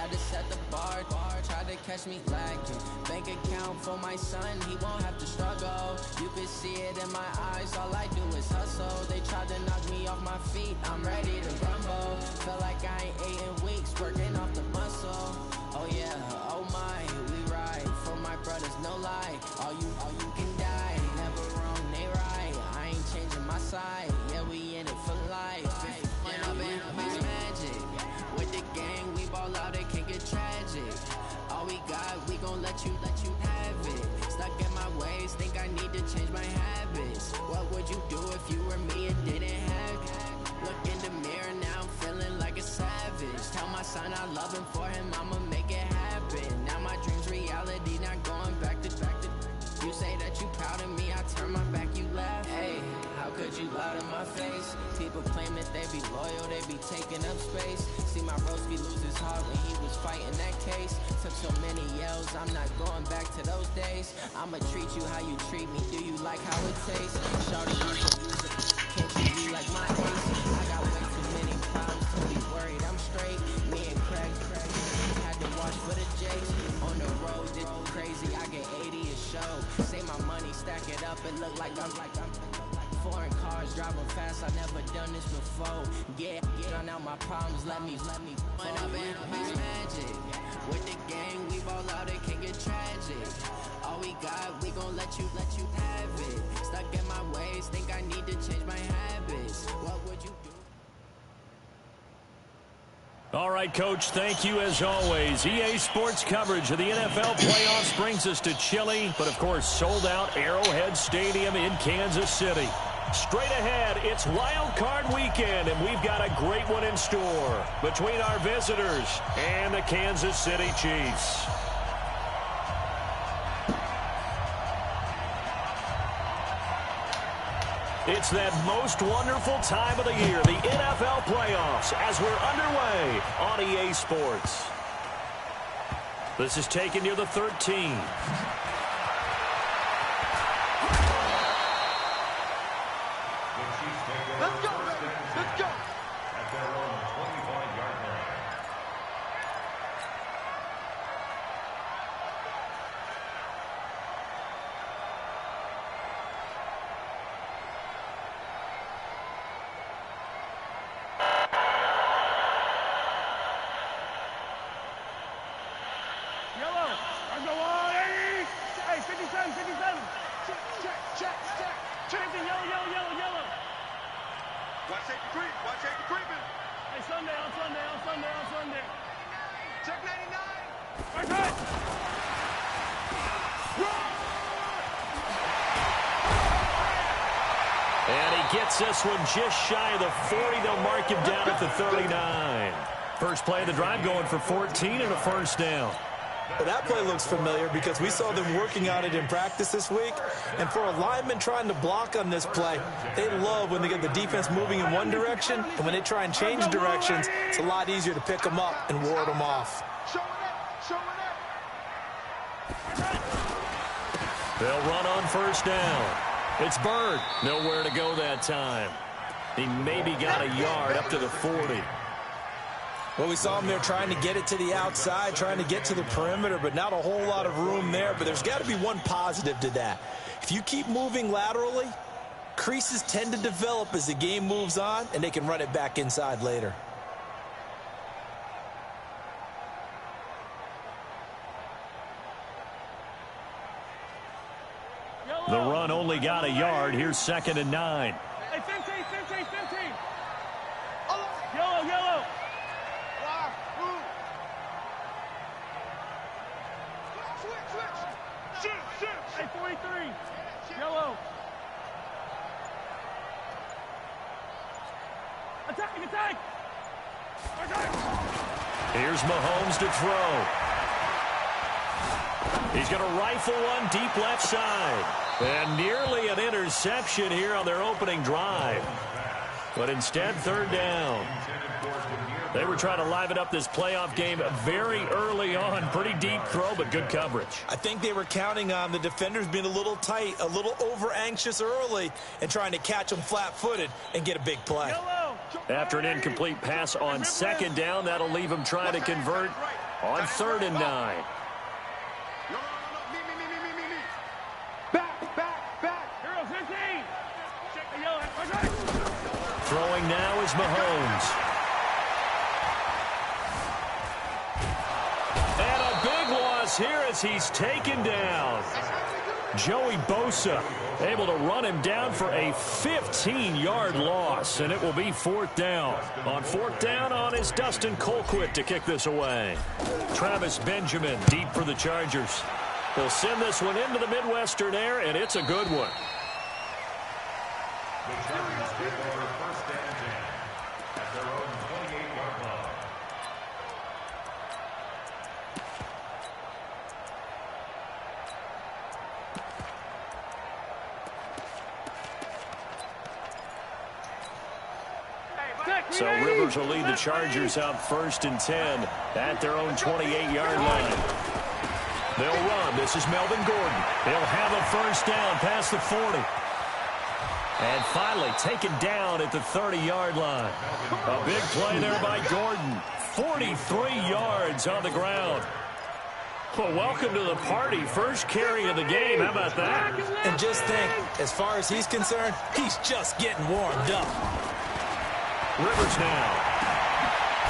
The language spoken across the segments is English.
tried to set the bar, tried to catch me lacking. Bank account for my son, he won't have to struggle. You can see it in my eyes, all I do is hustle. They tried to knock me off my feet, I'm ready to rumble. Feel like I ain't ate in weeks, working off the muscle. Oh yeah, oh my, we ride for my brothers, no lie. All you can die, never wrong, they right. I ain't changing my side, yeah, we in it for life. When I've been magic, with the gang, we ball out, it can get tragic. All we got, we gon' let you have it. Stuck in my ways, think I need to change my habits. What would you do if you were me and didn't have it? Look in the mirror, now I'm feeling like a savage. Tell my son I love him, for him I'ma make it happen. Now my dream's reality, not going back to. You say that you proud of me, I turn my back, you laugh. Hey, how could you lie to my face? People claim that they be loyal, they be taking up space. See my broski lose his heart when he was fighting that case. Took so many yells, I'm not going back to those days. I'ma treat you how you treat me, do you like how it tastes? Shawty, you can use it, can't treat me like my ace. I got way too many problems to be worried, I'm straight. Me and Craig, had to watch for the J's. On the road, it's crazy, I get 80 a show. Say my money, stack it up, it look like I'm foreign cars, driving fast, I never done this before. Get on out my problems, let me When I've been magic, with the gang, we ball out, it can get tragic. All we got, we gon' let you have it. Stuck in my ways, think I need to change my habits. What would you do? All right, Coach, thank you as always. EA Sports coverage of the NFL playoffs brings us to chilly, but of course sold-out Arrowhead Stadium in Kansas City. Straight ahead, it's Wild Card Weekend, and we've got a great one in store between our visitors and the Kansas City Chiefs. It's that most wonderful time of the year, the NFL playoffs, as we're underway on EA Sports. This is taken near the 13. Let's go, let's go. At their own 25-yard line. Yellow, I go on, hey, 57, 57. Check. 50, yellow. Watch safety creeping. Hey, Sunday. Check 99. Right side. And he gets this one just shy of the 40. They'll mark him down at the 39. First play of the drive going for 14 and a first down. Well, that play looks familiar because we saw them working on it in practice this week. And for a lineman trying to block on this play, they love when they get the defense moving in one direction. And when they try and change directions, it's a lot easier to pick them up and ward them off. They'll run on first down. It's Bird. Nowhere to go that time. He maybe got a yard up to the 40. Well, we saw him there trying to get it to the outside, trying to get to the perimeter, but not a whole lot of room there. But there's got to be one positive to that. If you keep moving laterally, creases tend to develop as the game moves on, and they can run it back inside later. The run only got a yard. Here's 2nd and 9. Hey, 15. Yellow. Switch. Hey, 43. Yellow. Attack. Here's Mahomes to throw. He's going to rifle one deep left side. And nearly an interception here on their opening drive. But instead, 3rd down. They were trying to liven up this playoff game very early on. Pretty deep throw, but good coverage. I think they were counting on the defenders being a little tight, a little over-anxious early, and trying to catch them flat-footed and get a big play. After an incomplete pass on 2nd down, that'll leave them trying to convert On 3rd and 9. No. Me. Back. Hero 15. Hey, yellow. Okay. Throwing now is Mahomes. And a big loss here as he's taken down. Joey Bosa able to run him down for a 15-yard loss, and it will be 4th down. On 4th down is Dustin Colquitt to kick this away. Travis Benjamin deep for the Chargers. He'll send this one into the Midwestern air, and it's a good one. The Chargers take over 1st and 10 at their own 28-yard line. So Rivers will lead the Chargers out 1st and 10 at their own 28-yard line. They'll run. This is Melvin Gordon. They'll have a 1st down past the 40. And finally taken down at the 30-yard line. A big play there by Gordon. 43 yards on the ground. Well, welcome to the party. First carry of the game. How about that? And just think, as far as he's concerned, he's just getting warmed up. Rivers now.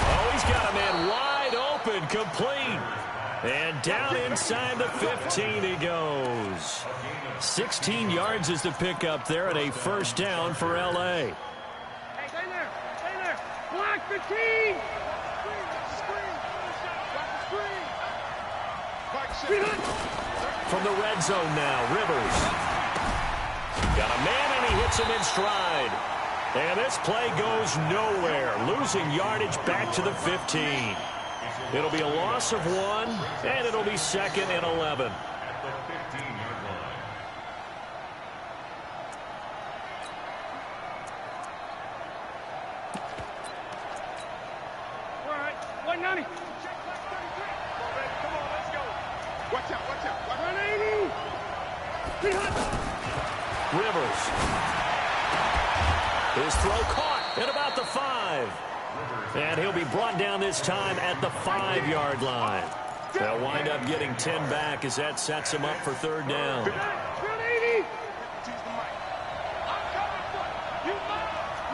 Oh, he's got a man wide open, complete. And down inside the 15 he goes. 16 yards is the pickup there, and a 1st down for L.A. Hey, stay there. Block 15. From the red zone now, Rivers. Got a man, and he hits him in stride. And this play goes nowhere, losing yardage back to the 15. It'll be a loss of 1, and it'll be 2nd and 11. At the 15-yard line. All right. 190. Come on, let's go. Watch out. 180. 300. Rivers. His throw caught at about the 5. And he'll be brought down this time at the 5-yard line. They'll wind up getting 10 back as that sets him up for 3rd down. 180.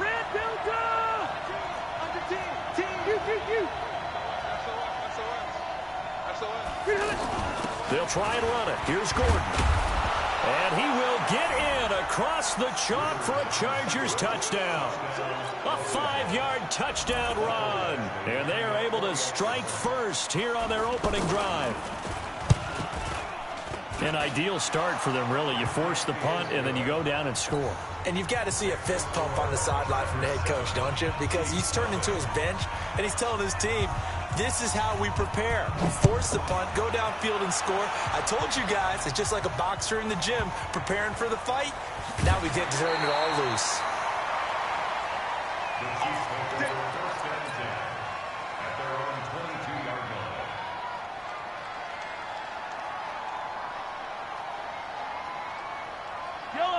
Red Delta. Under team. They'll try and run it. Here's Gordon. And he will get in across the chalk for a Chargers touchdown. A 5-yard touchdown run. And they are able to strike first here on their opening drive. An ideal start for them, really. You force the punt, and then you go down and score. And you've got to see a fist pump on the sideline from the head coach, don't you? Because he's turned into his bench, and he's telling his team, this is how we prepare. Force the punt, go downfield and score. I told you guys, it's just like a boxer in the gym preparing for the fight. Now we get to turn it all loose. The Chiefs take over 1st and 10 at their own 22-yard line.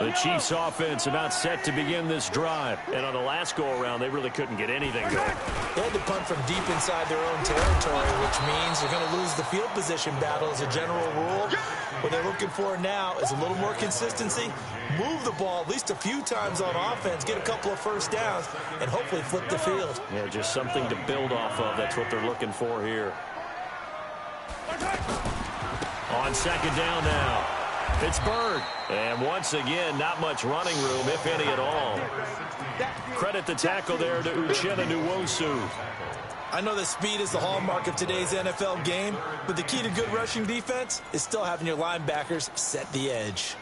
The Chiefs offense about set to begin this drive. And on the last go-around, they really couldn't get anything going. They had to punt from deep inside their own territory, which means they're going to lose the field position battle as a general rule. What they're looking for now is a little more consistency, move the ball at least a few times on offense, get a couple of 1st downs, and hopefully flip the field. Yeah, just something to build off of. That's what they're looking for here. On 2nd down now. It's Bird. And once again, not much running room, if any at all. Credit the tackle there to Uchenna Nwosu. I know that speed is the hallmark of today's NFL game, but the key to good rushing defense is still having your linebackers set the edge.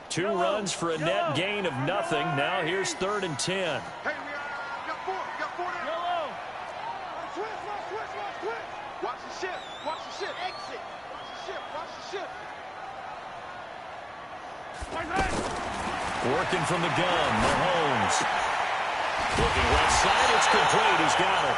Two runs for a net gain of nothing. Now here's 3rd and 10. Hey, we got 4 there. Yellow. Switch. Watch the ship. Exit. Watch the ship. Working from the gun, Mahomes. Looking left side, it's complete. He's got it.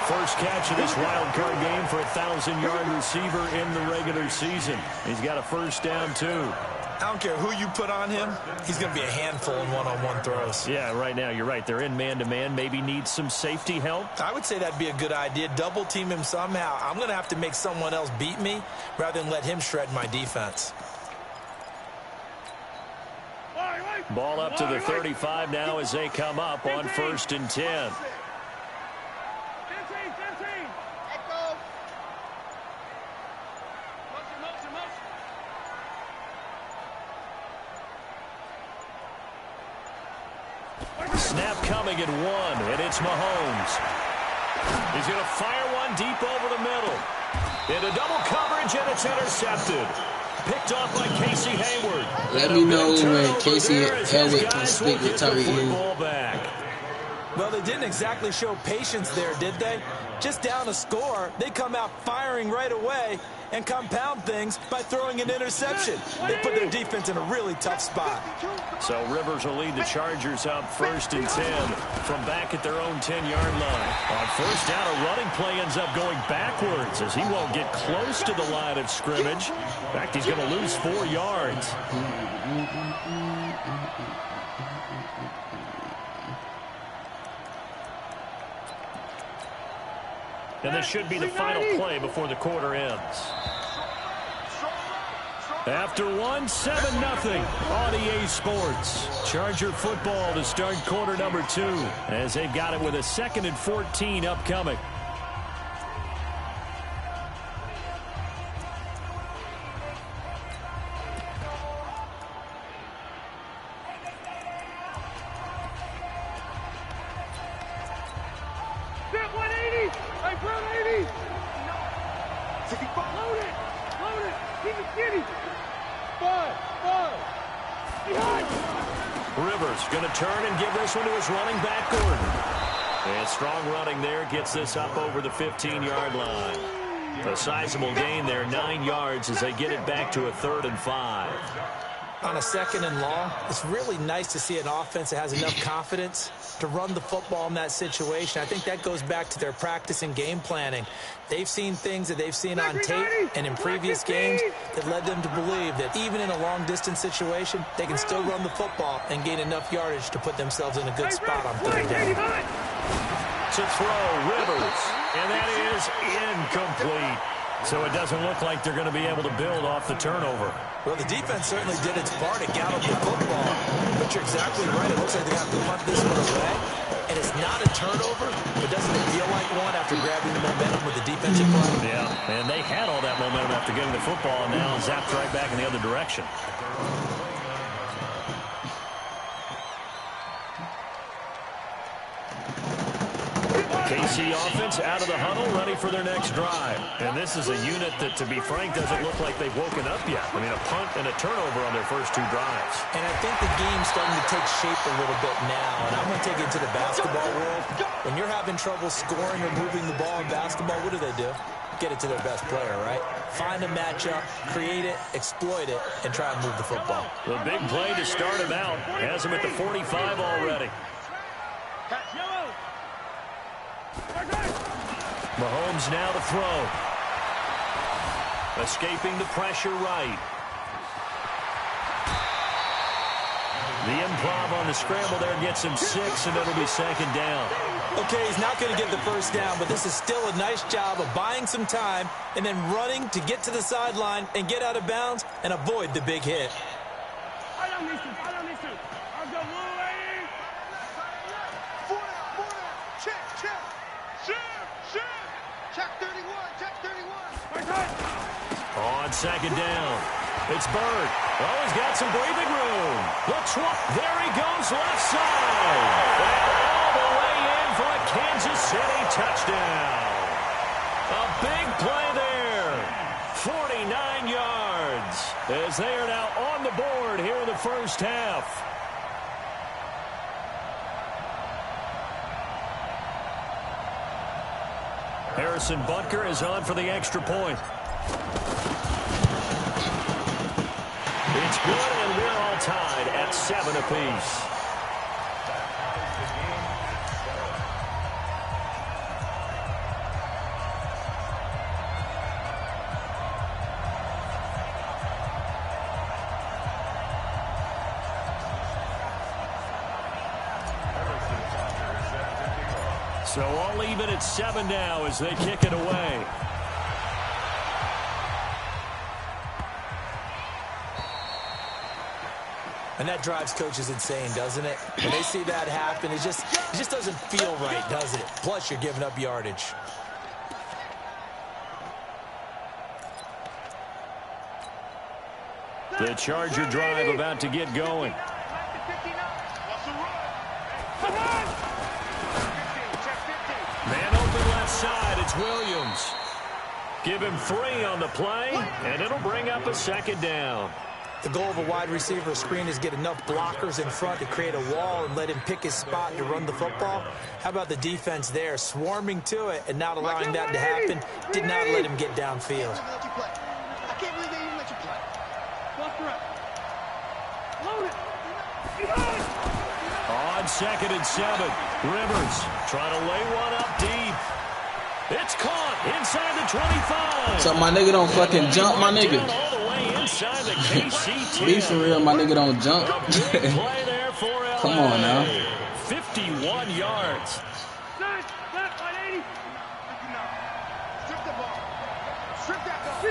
First catch of this wild card game for a 1,000-yard receiver in the regular season. He's got a 1st down, too. I don't care who you put on him, he's going to be a handful in one-on-one throws. Yeah, right now, you're right. They're in man-to-man. Maybe need some safety help. I would say that'd be a good idea. Double team him somehow. I'm going to have to make someone else beat me rather than let him shred my defense. Ball up to the 35 now as they come up on 1st and 10. Snap coming at 1, and it's Mahomes. He's going to fire one deep over the middle. Into double coverage, and it's intercepted. Picked off by Casey Hayward. Let me know when Casey Hayward can speak with Tyreek Hill. Well, they didn't exactly show patience there, did they? Just down a score, they come out firing right away and compound things by throwing an interception. They put their defense in a really tough spot. So Rivers will lead the Chargers up 1st and 10 from back at their own 10-yard line. On 1st down, a running play ends up going backwards as he won't get close to the line of scrimmage. In fact, he's going to lose 4 yards. And this should be the final play before the quarter ends. After 1, 7-0 on EA Sports. Charger football to start quarter number 2 as they've got it with a 2nd and 14 upcoming. Rivers going to turn and give this one to his running back, Gordon. And strong running there gets this up over the 15-yard line. A sizable gain there, 9 yards as they get it back to a 3rd and 5. On a 2nd and long, it's really nice to see an offense that has enough confidence to run the football in that situation. I think that goes back to their practice and game planning. They've seen things that they've seen on tape and in previous games that led them to believe that even in a long-distance situation, they can still run the football and gain enough yardage to put themselves in a good spot on 3rd down. To throw, Rivers, and that is incomplete. So it doesn't look like they're going to be able to build off the turnover. Well, the defense certainly did its part to gallop the football. But you're exactly right. It looks like they have to punt this one away. And it's not a turnover, but doesn't it feel like one after grabbing the momentum with the defensive play? Yeah, and they had all that momentum after getting the football and now zapped right back in the other direction. KC offense out of the huddle, ready for their next drive. And this is a unit that, to be frank, doesn't look like they've woken up yet. I mean, a punt and a turnover on their first 2 drives. And I think the game's starting to take shape a little bit now. And I'm going to take it to the basketball world. When you're having trouble scoring or moving the ball in basketball, what do? Get it to their best player, right? Find a matchup, create it, exploit it, and try and move the football. The big play to start him out. Has him at the 45 already. Mahomes now to throw. Escaping the pressure right. The improv on the scramble there gets him 6, and it'll be 2nd down. Okay, he's not going to get the first down, but this is still a nice job of buying some time and then running to get to the sideline and get out of bounds and avoid the big hit. I don't need to. I'll go away. Check 31. On 2nd down, it's Bird. Oh, he's got some breathing room. Looks what? There he goes, left side. And all the way in for a Kansas City touchdown. A big play there. 49 yards as they are now on the board here in the first half. Harrison Butker is on for the extra point. It's good, and we're all tied at 7 apiece. So all even at 7 now as they kick it away. And that drives coaches insane, doesn't it? When they see that happen, it just doesn't feel right, does it? Plus, you're giving up yardage. The Charger drive about to get going. Man open left side, it's Williams. Give him 3 on the play, and it'll bring up a 2nd down. The goal of a wide receiver screen is get enough blockers in front to create a wall and let him pick his spot to run the football. How about the defense there, swarming to it and not allowing that to happen? Did not let him get downfield. I can't believe they even let you play. Load it. On 2nd and 7, Rivers trying to lay one up deep. It's caught inside the 25. So my nigga don't fucking jump, my nigga. All the way inside the KC 10. Be for real, my nigga don't jump. Play there for LA. Come on now. 51 yards. Set, 180. Strip the ball. Strip that ball.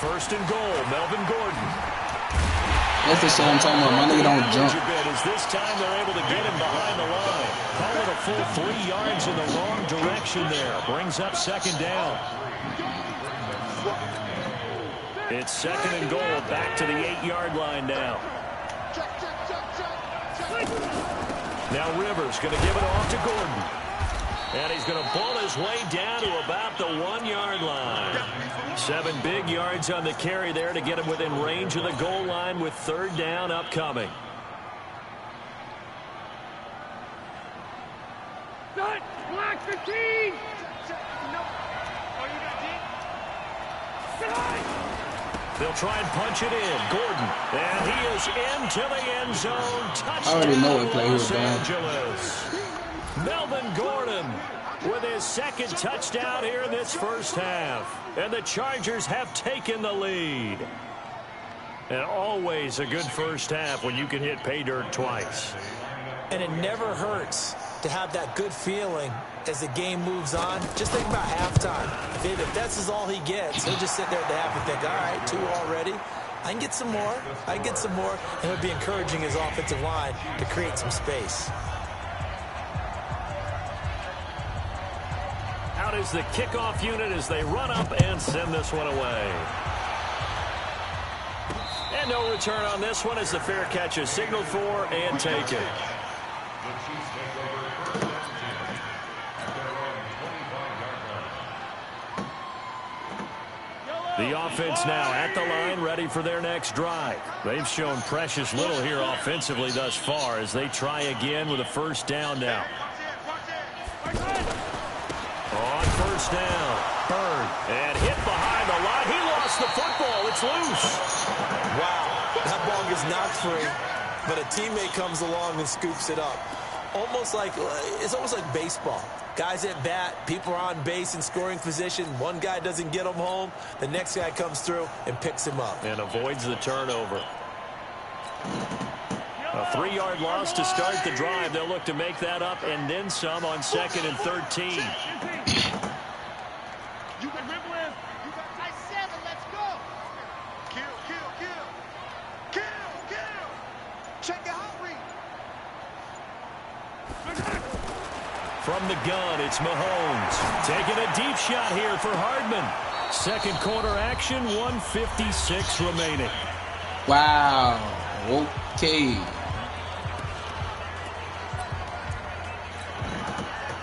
1st and goal, Melvin Gordon. That's the shit I'm talking about. My nigga don't jump. Is this time they're able to get him behind the line. Call it a full 3 yards in the wrong direction there. Brings up 2nd down. It's 2nd and goal, back to the 8-yard line now. Now Rivers going to give it off to Gordon. And he's going to pull his way down to about the 1-yard line. 7 big yards on the carry there to get him within range of the goal line with 3rd down upcoming. Set, black 15. No. Oh, you got deep? They'll try and punch it in. Gordon. And he is into the end zone. Touchdown, I already know what play he was Los doing. Angeles. Melvin Gordon with his 2nd touchdown here in this first half. And the Chargers have taken the lead. And always a good first half when you can hit pay dirt twice. And it never hurts to have that good feeling as the game moves on. Just think about halftime. If that's all he gets, he'll just sit there at the half and think, all right, 2 already. I can get some more. I can get some more. And it'll be encouraging his offensive line to create some space. Out is the kickoff unit as they run up and send this one away. And no return on this one as the fair catch is signaled for and taken. The offense now at the line, ready for their next drive. They've shown precious little here offensively thus far as they try again with a 1st down now. On 1st down, Bird, and hit behind the line. He lost the football. It's loose. Wow, that ball gets knocked free, but a teammate comes along and scoops it up. It's almost like baseball. Guys at bat, people are on base in scoring position. One guy doesn't get him home. The next guy comes through and picks him up. And avoids the turnover. A 3-yard loss to start the drive. They'll look to make that up and then some on 2nd and 13. You can dribble him. You got tight 7. Let's go. Kill. Check the hot read. From the gun, it's Mahomes. Taking a deep shot here for Hardman. 2nd quarter action, 1:56 remaining. Wow. Okay.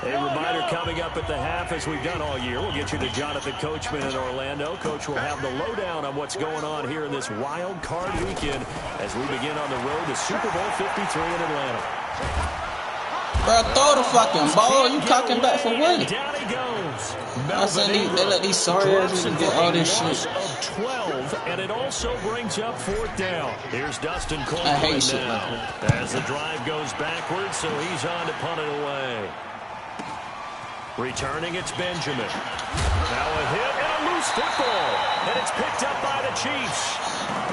A reminder coming up at the half, as we've done all year. We'll get you to Jonathan Coachman in Orlando. Coach will have the lowdown on what's going on here in this wild card weekend as we begin on the road to Super Bowl 53 in Atlanta. Bro, throw the fucking ball. You cocking back for what? Down he goes. I said they let these sorry ass niggas get all this shit. Of 12, and it also brings up 4th down. Here's Dustin I Colquitt hate shit now. like that. As the drive goes backwards, so he's on to punt it away. Returning, it's Benjamin. Now a hit and a loose football. And it's picked up by the Chiefs.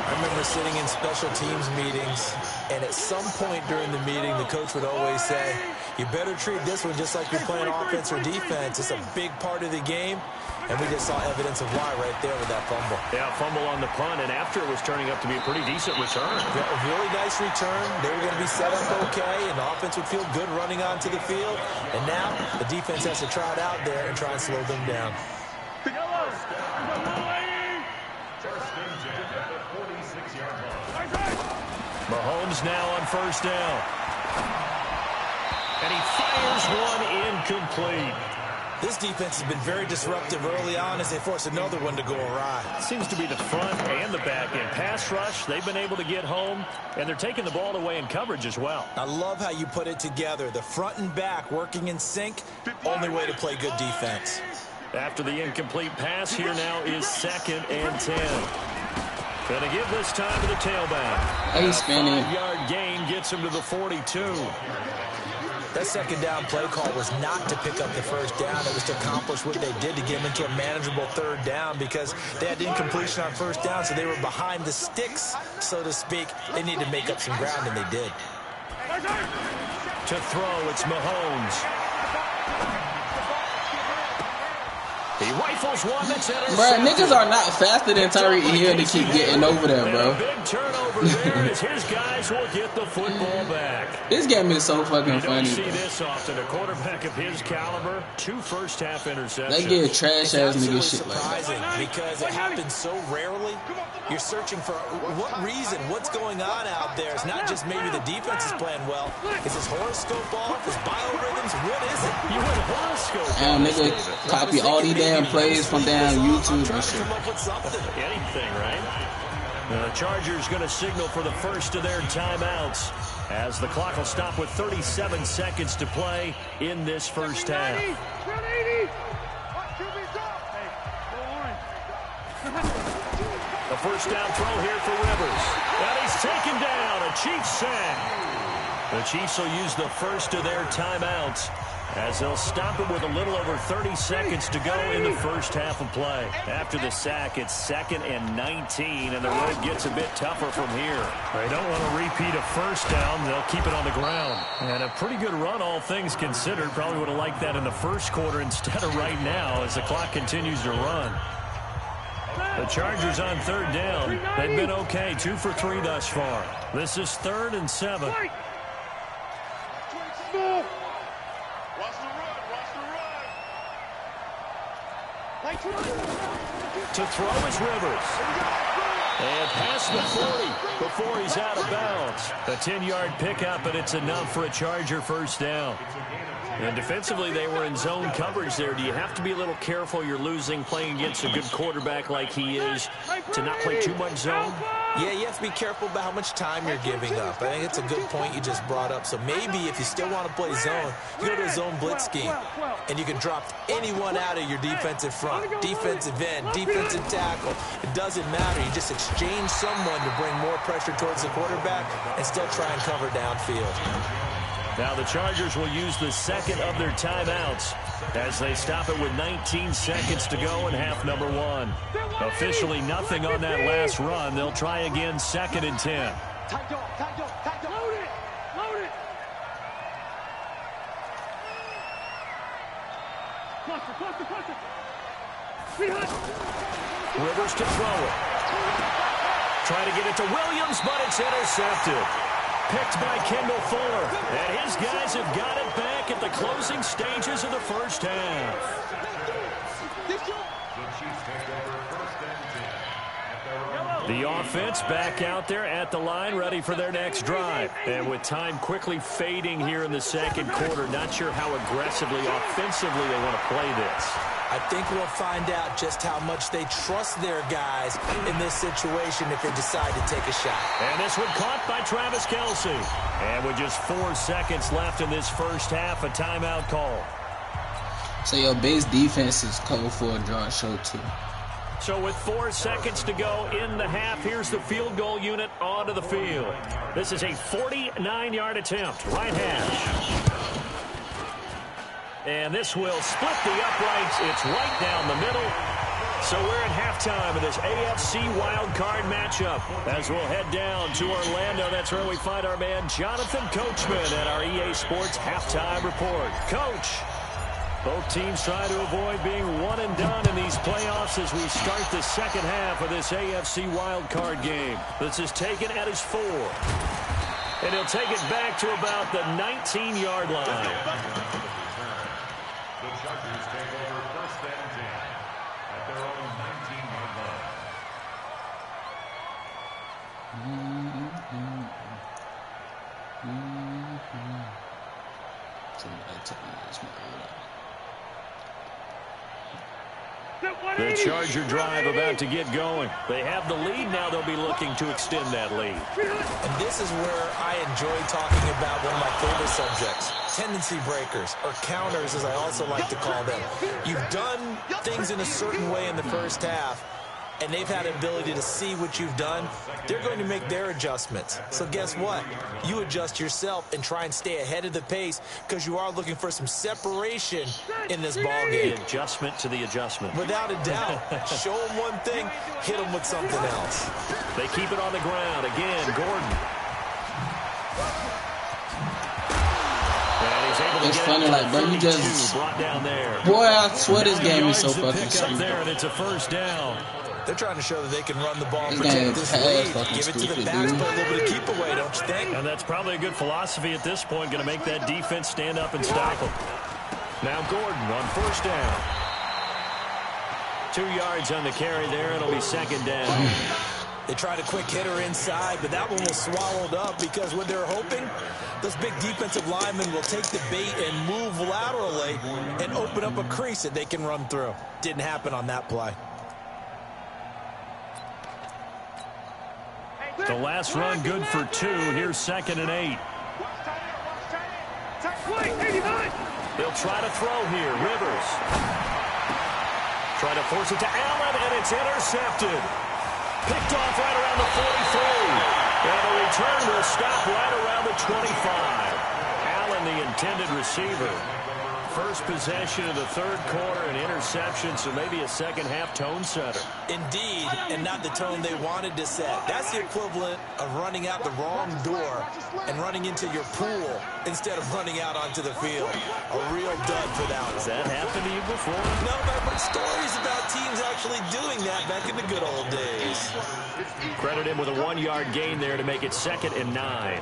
I remember sitting in special teams meetings, and at some point during the meeting, the coach would always say, you better treat this one just like you're playing offense or defense. It's a big part of the game, and we just saw evidence of why right there with that fumble. Yeah, fumble on the punt, and after it was turning up to be a pretty decent return. Yeah, a really nice return. They were going to be set up okay, and the offense would feel good running onto the field. And now the defense has to try it out there and try and slow them down. Mahomes now on first down. And he fires one incomplete. This defense has been very disruptive early on as they force another one to go awry. Seems to be the front and the back end. Pass rush, they've been able to get home, and they're taking the ball away in coverage as well. I love how you put it together. The front and back working in sync, only way to play good defense. After the incomplete pass, here now is 2nd and 10. Going to give this time to the tailback. Hey, spinning. 5-yard gain gets him to the 42. That second down play call was not to pick up the first down. It was to accomplish what they did to get them into a manageable third down because they had incompletion on first down, so they were behind the sticks, so to speak. They needed to make up some ground, and they did. To throw, it's Mahomes. He rifles one that's intercepted. Bro, niggas are not faster than Tyreek Hill to keep getting over there, bro. Big turnover there as his guys will get the football back. This game is so fucking funny. You don't see this often. A quarterback of his caliber, 2 first-half interceptions. They get trash-ass nigga shit like that. Surprising because it happens so rarely. You're searching for what reason, what's going on out there. It's not just maybe the defense is playing well. Is his horoscope off? His biorhythms? What is it? You went horoscope. Damn, nigga copy all these damn plays from damn YouTube and shit. Anything, right? The Chargers going to signal for the first of their timeouts as the clock will stop with 37 seconds to play in this first half. The first down throw here for Rivers. And he's taken down. A Chiefs sack. The Chiefs will use the first of their timeouts as they'll stop it with a little over 30 seconds to go in the first half of play. After the sack, it's 2nd and 19, and the road gets a bit tougher from here. They don't want to repeat a first down. They'll keep it on the ground. And a pretty good run, all things considered. Probably would have liked that in the first quarter instead of right now as the clock continues to run. The Chargers on 3rd down. They've been okay, 2 for 3 thus far. This is 3rd and 7. To throw is Rivers. And past the 40 before he's out of bounds. A 10-yard pickup, and it's enough for a Charger first down. And defensively, they were in zone coverage there. Do you have to be a little careful? You're losing playing against a good quarterback like he is to not play too much zone? Yeah, you have to be careful about how much time you're giving up. I think it's a good point you just brought up. So maybe if you still want to play zone, you go to a zone blitz scheme, and you can drop anyone out of your defensive front, defensive end, defensive tackle. It doesn't matter. You just exchange someone to bring more pressure towards the quarterback and still try and cover downfield. Now the Chargers will use the second of their timeouts as they stop it with 19 seconds to go in half number 1. Officially nothing on that last run. They'll try again 2nd and 10. Load it! Load it! Cluster! Rivers to throw it. Try to get it to Williams, but it's intercepted. Picked by Kendall Fuller. And his guys have got it back at the closing stages of the first half. The offense back out there at the line, ready for their next drive. And with time quickly fading here in the second quarter, not sure how aggressively, offensively they want to play this. I think we'll find out just how much they trust their guys in this situation if they decide to take a shot. And this one caught by Travis Kelce. And with just 4 seconds left in this first half, a timeout call. So your base defense is cold for a draw show too. So with 4 seconds to go in the half, here's the field goal unit onto the field. This is a 49-yard attempt, right hash. And this will split the uprights. It's right down the middle. So we're at halftime of this AFC wildcard matchup. As we'll head down to Orlando, that's where we find our man Jonathan Coachman at our EA Sports Halftime Report. Coach, both teams try to avoid being one and done in these playoffs as we start the second half of this AFC wildcard game. This is taken at his 4. And he'll take it back to about the 19-yard line. The Chargers take over first and 10 at their own 19-yard line. The Charger drive about to get going. They have the lead. Now they'll be looking to extend that lead. And this is where I enjoy talking about one of my favorite subjects, tendency breakers, or counters as I also like to call them. You've done things in a certain way in the first half, and they've had the ability to see what you've done. They're going to make their adjustments. So guess what? You adjust yourself and try and stay ahead of the pace because you are looking for some separation in this ballgame. The adjustment to the adjustment. Without a doubt. Show them one thing, hit them with something else. They keep it on the ground. Again, Gordon. And he's able to it's get funny, like, bro, you just... brought down there. Boy, I swear this game is so fucking stupid. There, and it's a first down. They're trying to show that they can run the ball, This protect game this is lead, fucking give it to the stupid, backs, dude. but a little bit of keep away, don't you think? And that's probably a good philosophy at this point, going to make that defense stand up and stop them. Now Gordon on first down. 2 yards on the carry there. It'll be second down. They tried a quick hitter inside, but that one was swallowed up because what they're hoping, those big defensive linemen will take the bait and move laterally and open up a crease that they can run through. Didn't happen on that play. The last run good for 2. Here's second and 8. They'll try to throw here. Rivers. Try to force it to Allen, and it's intercepted. Picked off right around the 43. And the return will stop right around the 25. Allen, the intended receiver. First possession of the third quarter, an interception, so maybe a second-half tone setter. Indeed, and not the tone they wanted to set. That's the equivalent of running out the wrong door and running into your pool instead of running out onto the field. A real dud for that one. Has that happened to you before? No, but I've heard stories about teams actually doing that back in the good old days. Credit him with a 1-yard gain there to make it second and 9.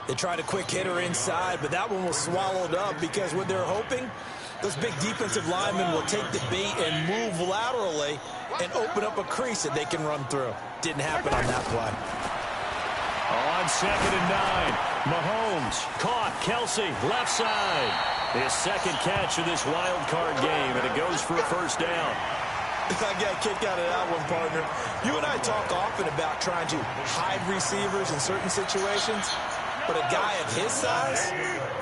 They tried a quick hitter inside, but that one was swallowed up because what they're hoping, those big defensive linemen will take the bait and move laterally and open up a crease that they can run through. Didn't happen on that play. On second and 9, Mahomes caught Kelsey left side. His second catch of this wild card game, and it goes for a first down. I got a kick out of that one, partner. You and I talk often about trying to hide receivers in certain situations. But a guy of his size,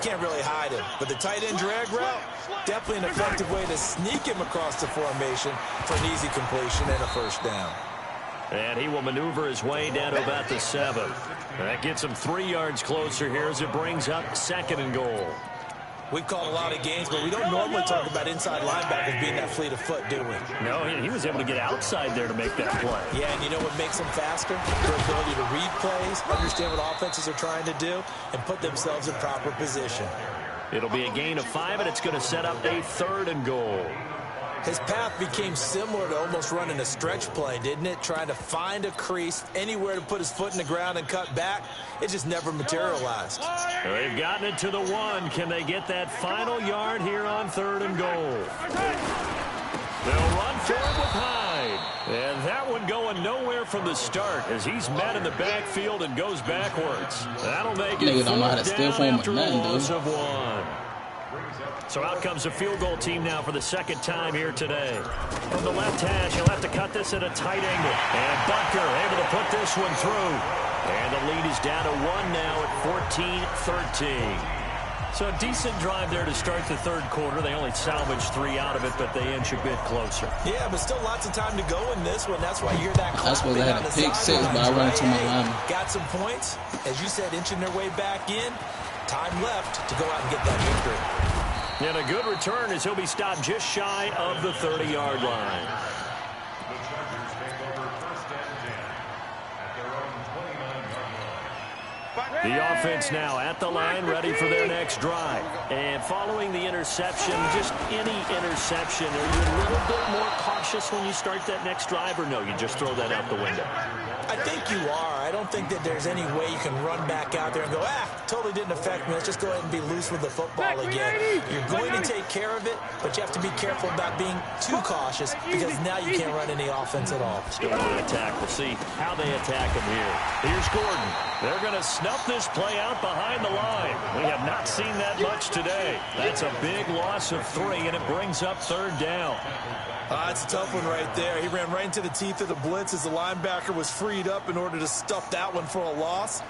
can't really hide him. But the tight end drag route, definitely an effective way to sneak him across the formation for an easy completion and a first down. And he will maneuver his way down to about the 7. That gets him 3 yards closer here as it brings up second and goal. We've called a lot of games, but we don't normally talk about inside linebackers being that fleet of foot, do we? No, he was able to get outside there to make that play. Yeah, and you know what makes them faster? Their ability to read plays, understand what offenses are trying to do, and put themselves in proper position. It'll be a gain of 5, and it's going to set up a third and goal. His path became similar to almost running a stretch play, didn't it? Trying to find a crease, anywhere to put his foot in the ground and cut back. It just never materialized. They've gotten it to the 1. Can they get that final yard here on third and goal? They'll run for it with Hyde. And that one going nowhere from the start as he's met in the backfield and goes backwards. That'll make it don't know how to steal from him or nothing, loss dude. of 1. So out comes the field goal team now for the second time here today. From the left hash, he'll have to cut this at a tight angle. And Butker able to put this one through. And the lead is down to 1 now at 14-13. So a decent drive there to start the third quarter. They only salvaged 3 out of it, but they inch a bit closer. Yeah, but still lots of time to go in this one. That's why you hear that I suppose I had a pick 6, but I ran into my lineman. Got some points. As you said, inching their way back in. Time left to go out and get that victory. And a good return as he'll be stopped just shy of the 30-yard line. The Chargers take over 1st and 10 at their own 29-yard line. The offense now at the line, ready for their next drive. And following the interception, just any interception, are you a little bit more cautious when you start that next drive, or no, you just throw that out the window? I think you are. I don't think that there's any way you can run back out there and go, totally didn't affect me. Let's just go ahead and be loose with the football again. You're going to take care of it, but you have to be careful about being too cautious because now you can't run any offense at all. Still going to attack. We'll see how they attack him here. Here's Gordon. They're going to snuff this play out behind the line. We have not seen that much today. That's a big loss of 3, and it brings up 3rd down. That's a tough one right there. He ran right into the teeth of the blitz as the linebacker was freed up in order to stuff that one for a loss.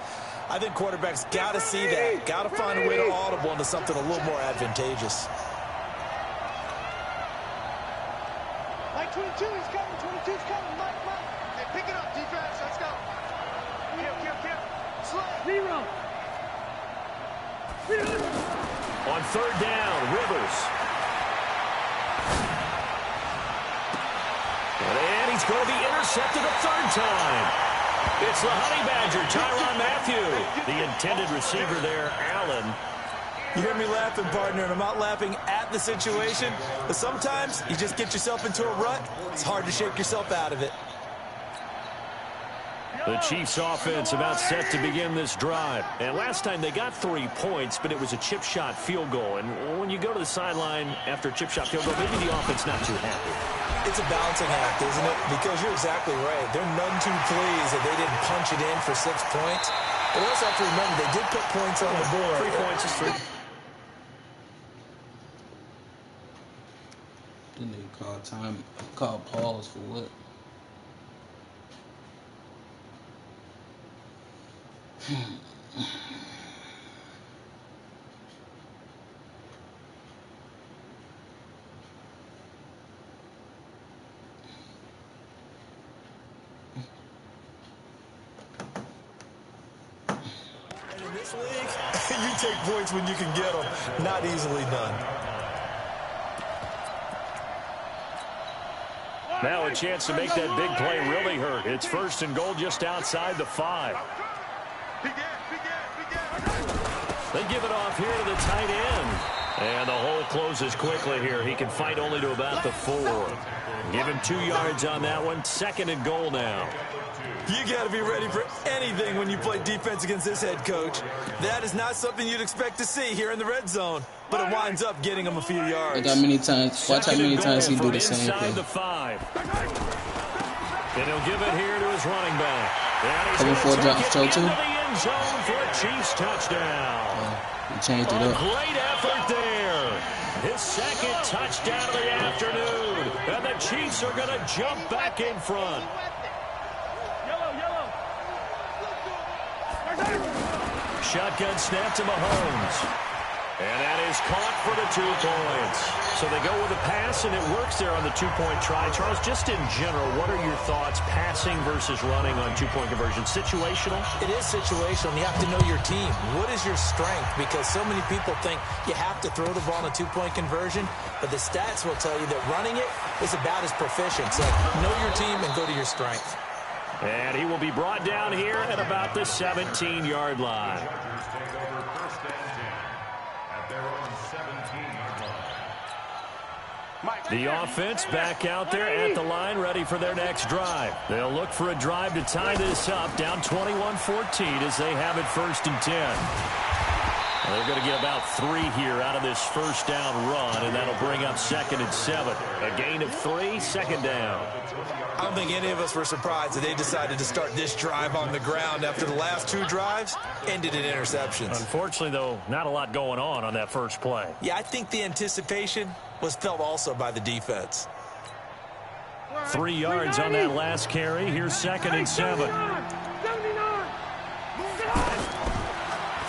I think quarterbacks got to see that. Got to find a way to audible into something a little more advantageous. Mike 22 is coming. 22's coming. Mike. Hey, pick it up, defense. Let's go. Kill. Slay. Zero. On 3rd down, Rivers. And he's going to be intercepted a 3rd time. It's the Honey Badger, Tyrann Mathieu. The intended receiver there, Allen. You hear me laughing, partner, and I'm not laughing at the situation, but sometimes you just get yourself into a rut. It's hard to shake yourself out of it. The Chiefs offense about set to begin this drive. And last time they got 3 points, but it was a chip shot field goal. And when you go to the sideline after a chip shot field goal, maybe the offense not too happy. It's a balancing act, isn't it? Because you're exactly right. They're none too pleased that they didn't punch it in for 6 points. But we also have to remember they did put points on the board. 3 points is 3. Then they call pause for what? In this league, you take points when you can get them. Not easily done. Now a chance to make that big play really hurt. It's 1st and goal just outside the 5. They give it off here to the tight end. And the hole closes quickly here. He can fight only to about the 4. Give him 2 yards on that one. 2nd and goal now. You got to be ready for anything when you play defense against this head coach. That is not something you'd expect to see here in the red zone. But it winds up getting him a few yards. Watch how many times he do the same inside thing. The 5. And he'll give it here to his running back. Over 4 drops, throw 2. Into the end zone for a Chiefs touchdown. He changed it up. Great effort there. His 2nd touchdown of the afternoon. And the Chiefs are going to jump back in front. Shotgun snap to Mahomes. And that is caught for the 2 points. So they go with a pass, and it works there on the 2-point try. Charles, just in general, what are your thoughts passing versus running on 2-point conversion? Situational? It is situational. You have to know your team. What is your strength? Because so many people think you have to throw the ball in a 2-point conversion, but the stats will tell you that running it is about as proficient. So know your team and go to your strength. And he will be brought down here at about the 17-yard line. The offense back out there at the line, ready for their next drive. They'll look for a drive to tie this up, down 21-14 as they have it 1st and 10. They're going to get about 3 here out of this 1st down run, and that'll bring up 2nd and 7. A gain of 3, 2nd down. I don't think any of us were surprised that they decided to start this drive on the ground after the last 2 drives ended in interceptions. Unfortunately, though, not a lot going on that first play. Yeah, I think the anticipation was felt also by the defense. 3 yards on that last carry. Here's 2nd and 7.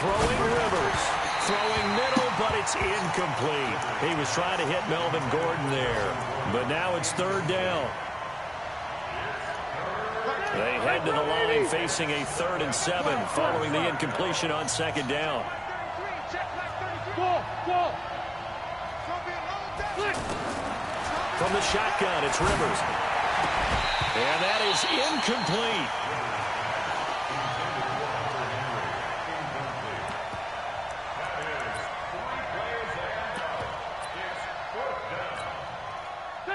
Throwing Rivers. Throwing middle, but it's incomplete. He was trying to hit Melvin Gordon there. But now it's 3rd down. They head to the line facing a 3rd and 7 following the incompletion on 2nd down. From the shotgun, it's Rivers. And that is incomplete.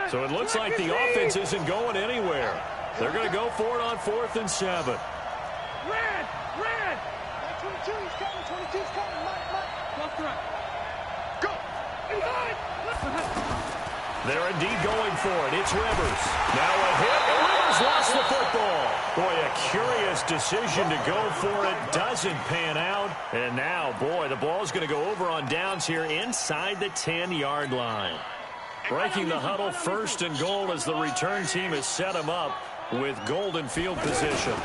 So it looks like the offense isn't going anywhere. They're going to go for it on 4th and 7. Red! 22, he's coming. 22's coming. Mike. Left, right. Go! Inside! They're indeed going for it. It's Rivers. Now a hit. And Rivers lost the football. Boy, a curious decision to go for it. Doesn't pan out. And now, boy, the ball's going to go over on downs here inside the 10-yard line. Breaking the huddle, 1st and goal as the return team has set him up with golden field position.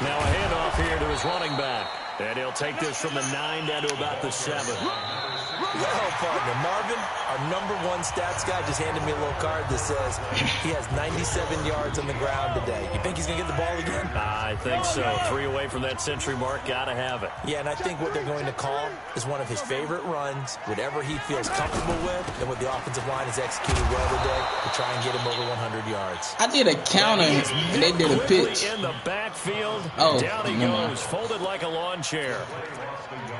Now a handoff here to his running back. And he'll take this from the 9 down to about the 7. Well, partner, Marvin, our #1 stats guy just handed me a little card that says he has 97 yards on the ground today. You think he's going to get the ball again? I think so. 3 away from that century mark. Got to have it. Yeah, and I think what they're going to call is one of his favorite runs, whatever he feels comfortable with, and what the offensive line has executed well today to try and get him over 100 yards. I did a counter, and they did a pitch. In the backfield, down he goes, folded like a lawn chair.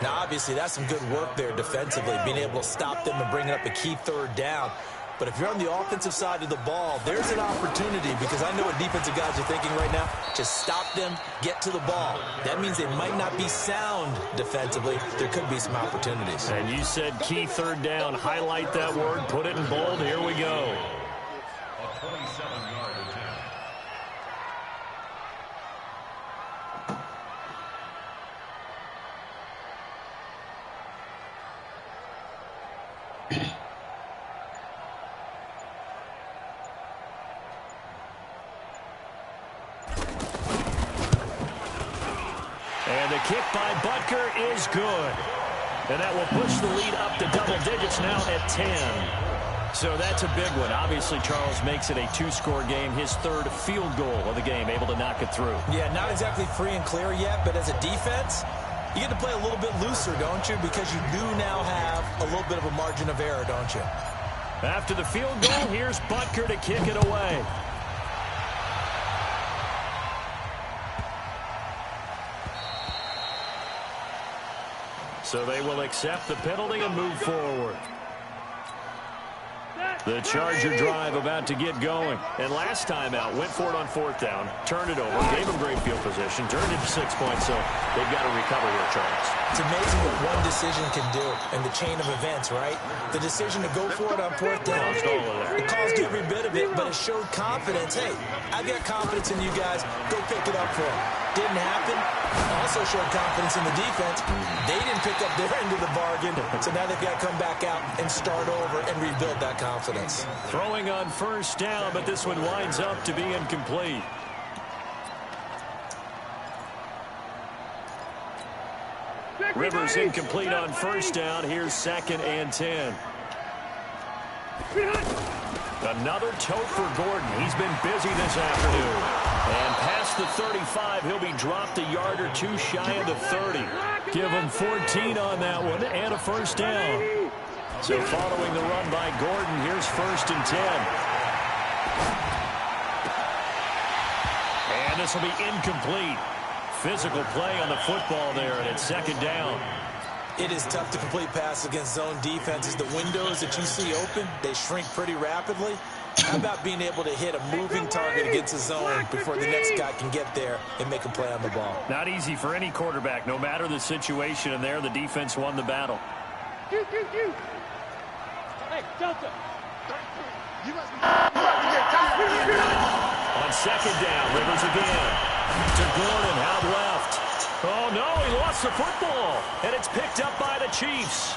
Now, obviously, that's some good work there defensively, being able to stop them and bring up a key 3rd down. But if you're on the offensive side of the ball, there's an opportunity, because I know what defensive guys are thinking right now. Just stop them, get to the ball. That means they might not be sound defensively. There could be some opportunities. And you said key 3rd down. Highlight that word, put it in bold. Here we go. A 27-yard attempt. And the kick by Butker is good. And that will push the lead up to double digits now at 10. So that's a big one. Obviously, Charles makes it a 2-score game. His 3rd field goal of the game, able to knock it through. Yeah, not exactly free and clear yet, but as a defense, you get to play a little bit looser, don't you? Because you do now have a little bit of a margin of error, don't you? After the field goal, here's Butker to kick it away. So they will accept the penalty and move forward. The Charger drive about to get going. And last time out, went for it on 4th down, turned it over, gave them great field position, turned it to 6 points, so they've got to recover here, Charles. It's amazing what one decision can do in the chain of events, right? The decision to go for it on 4th down, it caused every bit of it, but it showed confidence. Hey, I've got confidence in you guys. Go pick it up for them. Didn't happen. Also showed confidence in the defense. They didn't pick up their end of the bargain, so now they've got to come back out and start over and rebuild that confidence. Throwing on 1st down, but this one winds up to be incomplete. Rivers incomplete on 1st down. Here's 2nd and 10. Another tote for Gordon. He's been busy this afternoon. And past the 35, he'll be dropped a yard or 2 shy of the 30. Give him 14 on that one and a 1st down. So following the run by Gordon, here's 1st and 10. And this will be incomplete. Physical play on the football there, and it's 2nd down. It is tough to complete passes against zone defenses. The windows that you see open, they shrink pretty rapidly. How about being able to hit a moving target against a zone before the next guy can get there and make a play on the ball? Not easy for any quarterback, no matter the situation, and there the defense won the battle. Hey, Delta. On 2nd down, Rivers again. To Gordon, out left. Oh, no, he lost the football. And it's picked up by the Chiefs.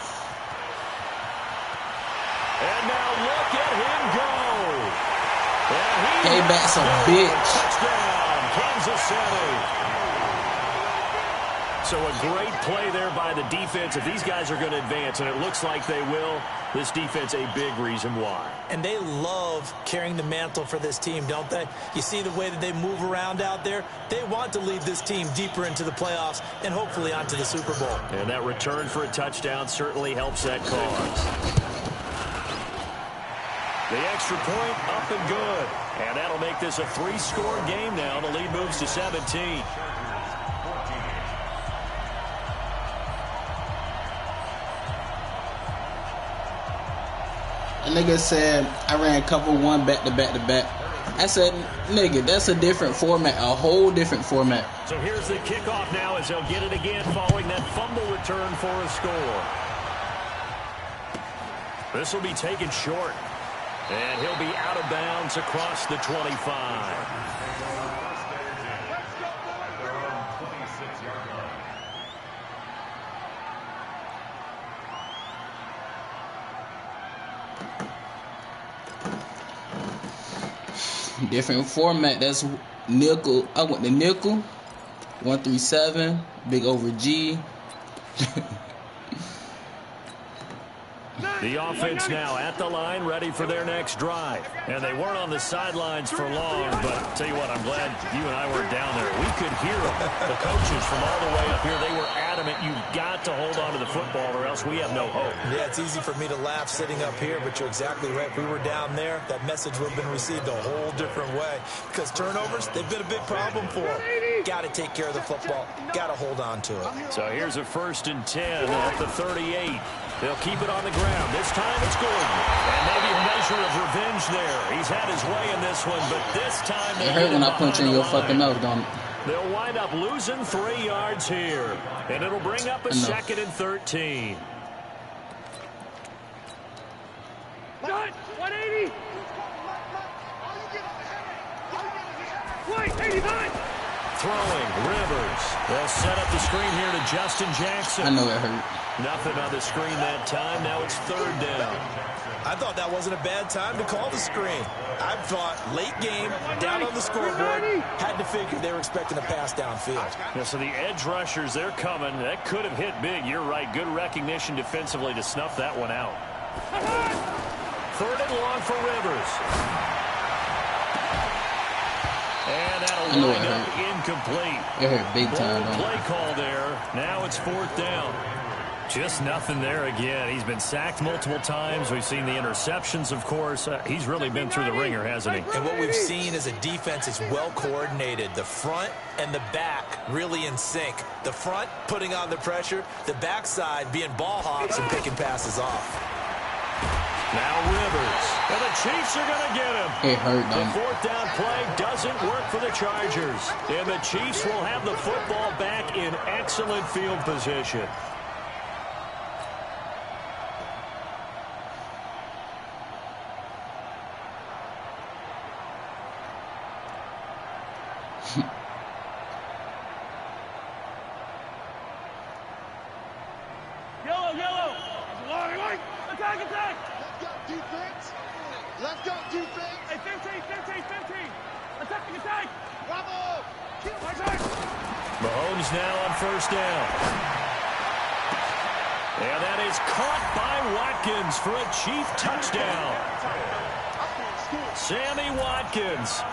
And now look at him go. And Hey, that's a bitch. Touchdown, Kansas City. So a great play there by the defense. If these guys are going to advance, and it looks like they will, this defense a big reason why. And they love carrying the mantle for this team, don't they? You see the way that they move around out there? They want to lead this team deeper into the playoffs and hopefully onto the Super Bowl. And that return for a touchdown certainly helps that cause. The extra point up and good. And that'll make this a 3-score game now. The lead moves to 17. A nigga said I ran cover 1 back to back to back. I said, nigga, that's a different format, a whole different format. So here's the kickoff now as they'll get it again following that fumble return for a score. This will be taken short. And he'll be out of bounds across the 25. Different format. That's nickel. I went to nickel. 137. Big over G. The offense now at the line, ready for their next drive. And they weren't on the sidelines for long, but tell you what, I'm glad you and I weren't down there. We could hear them. The coaches from all the way up here, they were adamant, you've got to hold on to the football or else we have no hope. Yeah, it's easy for me to laugh sitting up here, but you're exactly right. If we were down there, that message would have been received a whole different way. Because turnovers, they've been a big problem for them. Got to take care of the football. Got to hold on to it. So here's a 1st and 10 at the 38. They'll keep it on the ground. This time it's Gordon. And maybe a measure of revenge there. He's had his way in this one, but this time... It hurt when I punch in your fucking nose, don't it? They'll wind up losing 3 yards here. And it'll bring up a 2nd and 13. 180! Wait, 89! Throwing, Rivers. They'll set up the screen here to Justin Jackson. I know it hurt. Nothing on the screen that time. Now it's 3rd down. I thought that wasn't a bad time to call the screen. I thought late game, down on the scoreboard, had to figure they were expecting a pass downfield. Yeah, so the edge rushers, they're coming. That could have hit big. You're right. Good recognition defensively to snuff that one out. 3rd and long for Rivers. And that'll wind up incomplete. It hurt big time. Play call there. Now it's 4th down. Just nothing there again. He's been sacked multiple times. We've seen the interceptions, of course. He's really been through the ringer, hasn't he? And what we've seen is a defense is well coordinated. The front and the back really in sync. The front putting on the pressure. The backside being ball hogs and picking passes off. Now Rivers. And the Chiefs are going to get him. It hurt, The 4th down play doesn't work for the Chargers. And the Chiefs will have the football back in excellent field position. Yellow! Attack! Let's go, defense! Let's go, defense! Hey, 15! Attack! Bravo! Mahomes now on 1st down. And that is caught by Watkins for a Chief touchdown. Sammy Watkins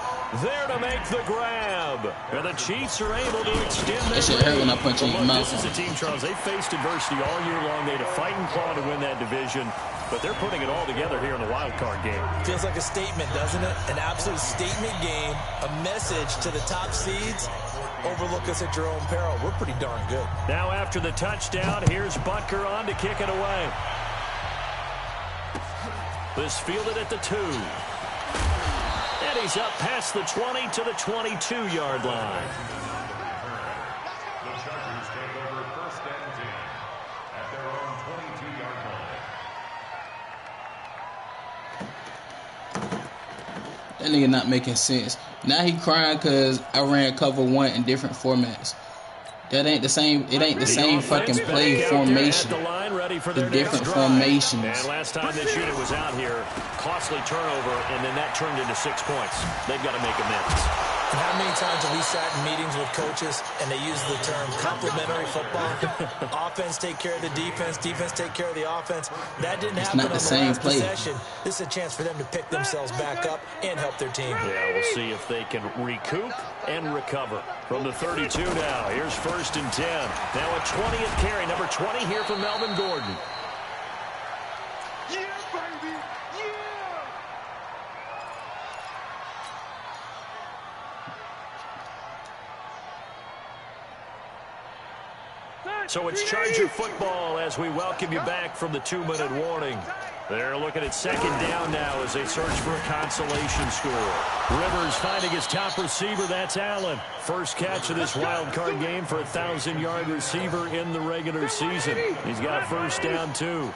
there to make the grab. And the Chiefs are able to extend their That shit hurt when I punch in your mouth. This is a team, Charles, they faced adversity all year long. They had to fight and claw to win that division. But they're putting it all together here in the wild card game. Feels like a statement, doesn't it? An absolute statement game. A message to the top seeds. Overlook us at your own peril. We're pretty darn good. Now after the touchdown, here's Butker on to kick it away. This fielded at the 2. And he's up past the 20 to the 22-yard line. The Chargers take over 1st and 10 at their own 22-yard line. That nigga not making sense. Now he crying because I ran cover 1 in different formats. That ain't the same. It ain't the same fucking play formation. The different formations. And last time this unit was out here, costly turnover, and then that turned into 6 points. They've got to make amends. And how many times have we sat in meetings with coaches and they use the term complementary football? Offense take care of the defense, defense take care of the offense. That didn't happen on the last possession. This is a chance for them to pick themselves back up and help their team. Yeah, we'll see if they can recoup and recover. From the 32 now, here's 1st and 10. Now a 20th carry, number 20 here for Melvin Gordon. Yeah, baby! Yeah! So it's Charger football as we welcome you back from the 2-minute warning. They're looking at second down now as they search for a consolation score. Rivers finding his top receiver. That's Allen. First catch of this wild card game for a 1,000-yard receiver in the regular season. He's got a first down, too.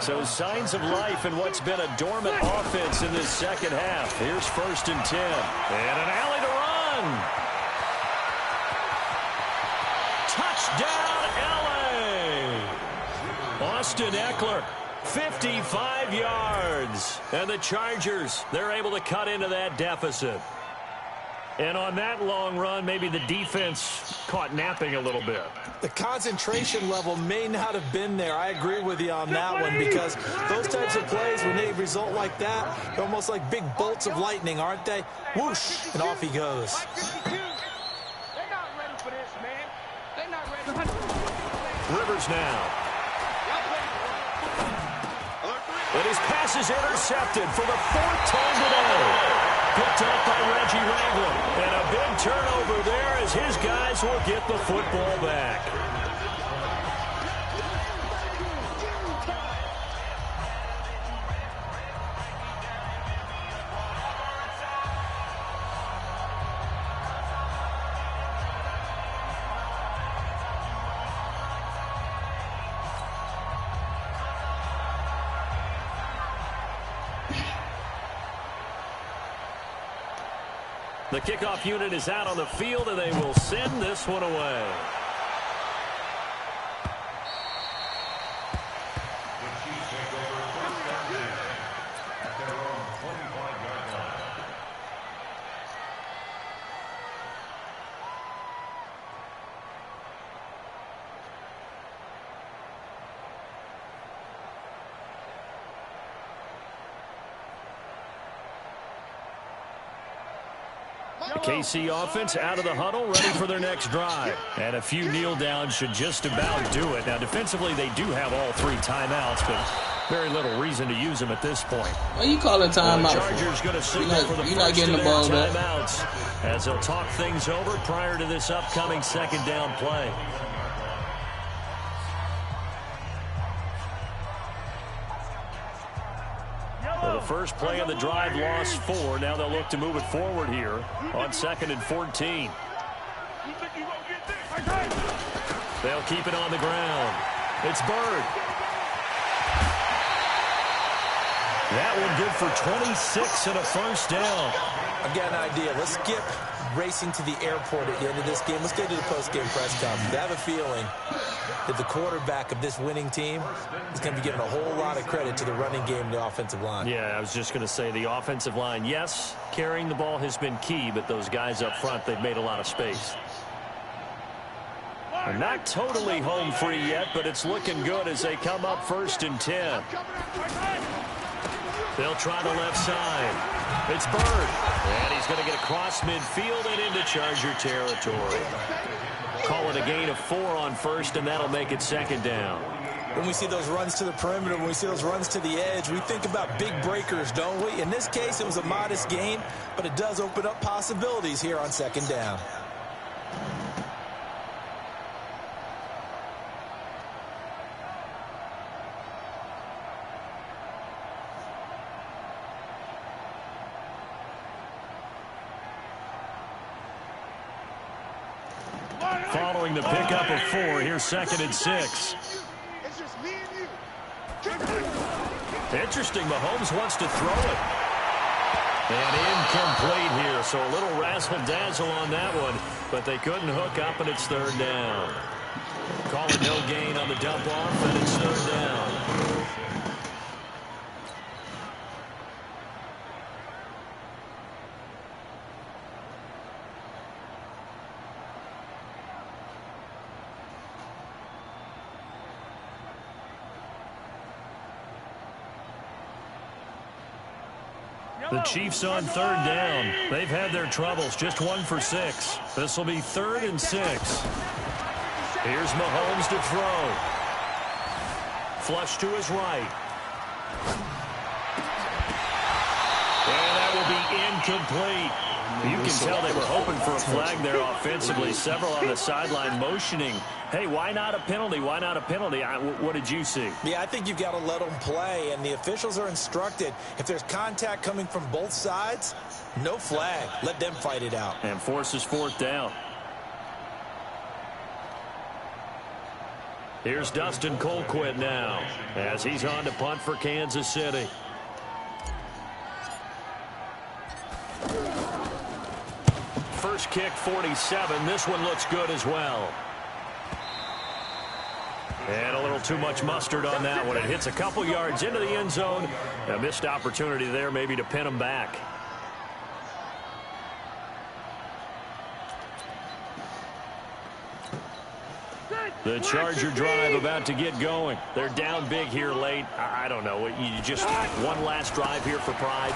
So signs of life in what's been a dormant offense in this second half. Here's 1st and 10. And an alley to run. Touchdown, L.A. Austin Eckler, 55 yards. And the Chargers, they're able to cut into that deficit. And on that long run, maybe the defense caught napping a little bit. The concentration level may not have been there. I agree with you on that one, because those types of plays, when they result like that, they're almost like big bolts of lightning, aren't they? Whoosh, and off he goes. Rivers now. And his pass is intercepted for the 4th time today. Picked up by Reggie Ragland. And a big turnover there as his guys will get the football back. The kickoff unit is out on the field, and they will send this one away. The Chiefs take over 1st down at their own 25-yard line. The KC offense out of the huddle, ready for their next drive. And a few kneel downs should just about do it. Now, defensively, they do have all 3 timeouts, but very little reason to use them at this point. What are you calling timeout? The Chargers going to signal for the not first getting of the their ball back. timeouts as they'll talk things over prior to this upcoming second down play. Well, the first play of the drive lost 4. Now they'll look to move it forward here on 2nd and 14. They'll keep it on the ground. It's Bird. That one good for 26 and a first down. I've got an idea. Let's skip racing to the airport at the end of this game. Let's go to the post-game press conference. I have a feeling that the quarterback of this winning team is going to be giving a whole lot of credit to the running game and the offensive line. Yeah, I was just going to say the offensive line, yes, carrying the ball has been key, but those guys up front, they've made a lot of space. They're not totally home free yet, but it's looking good as they come up 1st and 10. They'll try the left side. It's Bird. And he's going to get across midfield and into Charger territory. Call it a gain of 4 on 1st, and that'll make it 2nd down. When we see those runs to the perimeter, when we see those runs to the edge, we think about big breakers, don't we? In this case, it was a modest gain, but it does open up possibilities here on 2nd down. Following the pickup of 4, here's 2nd and 6. It's just me and you. Interesting, Mahomes wants to throw it. And incomplete here, so a little razzle-dazzle on that one, but they couldn't hook up, and it's 3rd down. Call it no gain on the dump-off, and it's 3rd down. The Chiefs on 3rd down. They've had their troubles. Just 1 for 6. This will be 3rd and 6. Here's Mahomes to throw. Flush to his right. And that will be incomplete. You can tell they were hoping for a flag there offensively. Several on the sideline motioning Hey, why not a penalty? Why not a penalty? What did you see? Yeah, I think you've got to let them play, and the officials are instructed, if there's contact coming from both sides, no flag. Let them fight it out. And forces fourth down. Here's Dustin Colquitt now as he's on to punt for Kansas City. First kick, 47. This one looks good as well. And a little too much mustard on that one. It hits a couple yards into the end zone. A missed opportunity there maybe to pin him back. The Charger drive about to get going. They're down big here late. I don't know. You just one last drive here for pride.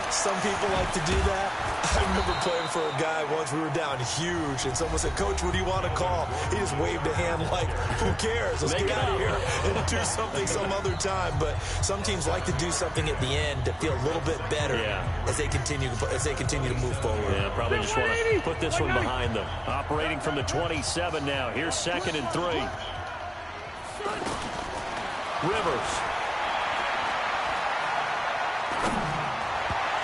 Some people like to do that. I remember playing for a guy once. We were down huge, and someone said, "Coach, what do you want to call?" He just waved a hand like, "Who cares? Let's get out of here and do something some other time." But some teams like to do something at the end to feel a little bit better as they continue to move forward. Yeah, probably just want to put this one behind them. Operating from the 27 now. Here's 2nd and 3. Rivers.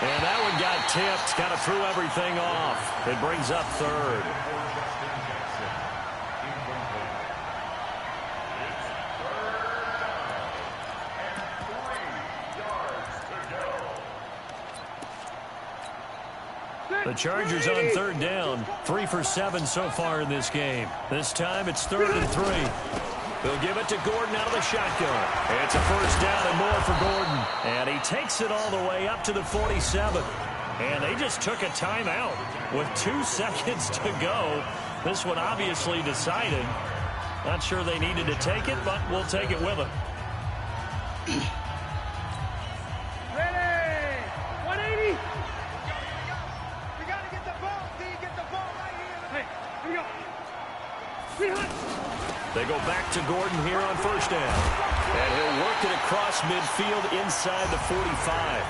And that one got tipped, kind of threw everything off. It brings up 3rd. The Chargers on 3rd down. 3 for 7 so far in this game. This time it's 3rd and 3. They'll give it to Gordon out of the shotgun. It's a first down and more for Gordon. And he takes it all the way up to the 47. And they just took a timeout with 2 seconds to go. This one obviously decided. Not sure they needed to take it, but we'll take it with them. Ready? 180. We got to get the ball. D, get the ball right here. Hey, here we go. 300. They go back to Gordon here on first down. And he'll work it across midfield inside the 45.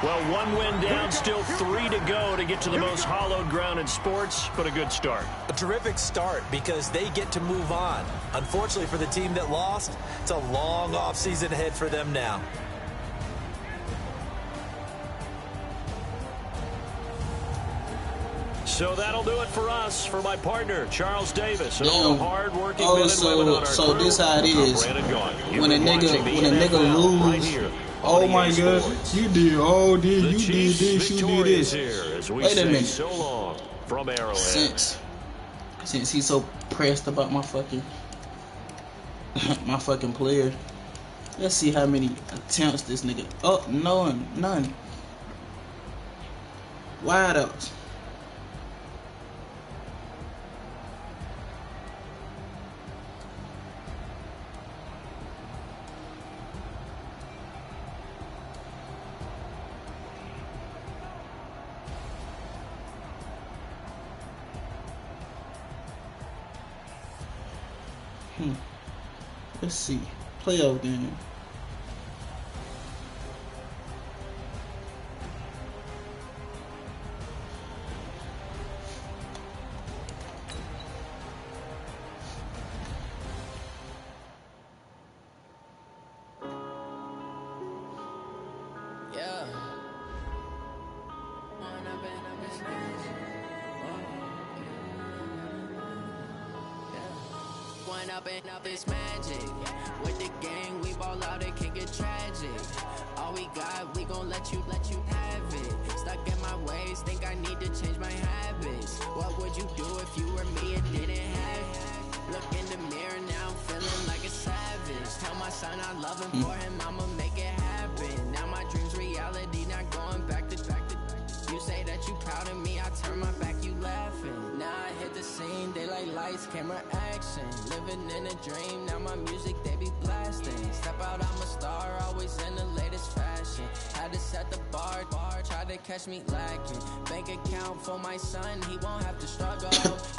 Well, 1 win down, still 3 to go to get to the most hallowed ground in sports, but a good start. A terrific start because they get to move on. Unfortunately for the team that lost, it's a long offseason ahead for them now. So that'll do it for us. For my partner, Charles Davis, and all the hard-working men and women on our so crew, this how it is. When a nigga lose, right here oh my God, you did all this, the you Chiefs did this, you did victorious this. here as we Wait a say minute. so long from Arrowhead. Since he's so pressed about my fucking player, let's see how many attempts this nigga. Oh, none. Wide outs. Let's see. Playoff game. Yeah. One up and up is magic. With the gang, we ball out, it can get tragic. All we got, we gon' let you have it. Stuck in my ways, think I need to change my habits. What would you do if you were me and didn't have it? Look in the mirror now, I'm feeling like a savage. Tell my son I love him, for him I'ma make it happen. Now my dream's reality, not going back to. You say that you proud of me, I turn my back, you laughing. Now I hit the scene, daylight lights, camera action. Living in a dream, now my music they be blasting. Step out, I'm a star, always in the latest fashion. Had to set the bar, tried to catch me lacking. Bank account for my son, he won't have to struggle.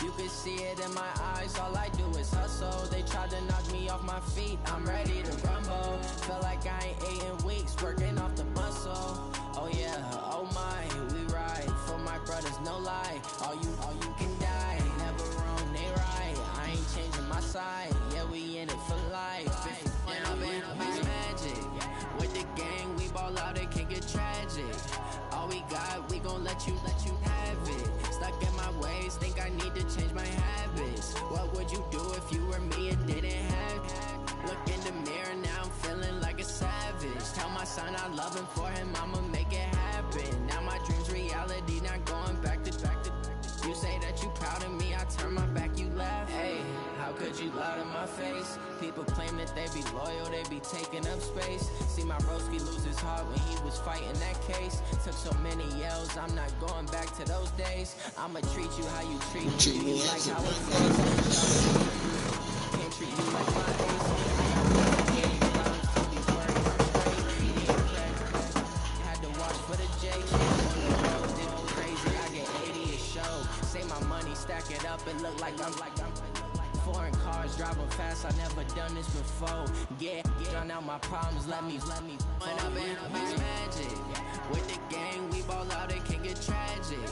You can see it in my eyes, all I do is hustle. They tried to knock me off my feet, I'm ready to rumble. Feel like I ain't ate in weeks, working off the muscle. Oh yeah, oh my, we ride for my brothers, no lie. All you can die, never wrong, they right. I ain't changing let you have it. Stuck in my ways, think I need to change my habits. What would you do if you were me and didn't have it? Look in the mirror, now I'm feeling like a savage. Tell my son I love him, for him I'ma make it happen. Now my dream's reality, not going back to. You say that you proud of me, I turn my back, you laugh. Hey, how could you lie to my face? People claim that they be loyal, they be taking up space. See my broski lose his heart when he was fighting that case. Took so many yells, I'm not going back to those days. I'ma treat you how you treat me, like how it feels. Can't treat you like my ace. Had to watch for the J. Say my money, stack it up, it look like I'm foreign cars, driving fast, I never done this before. Yeah, drown out my problems, let me When up it's magic. With the gang, we ball out, it can get tragic.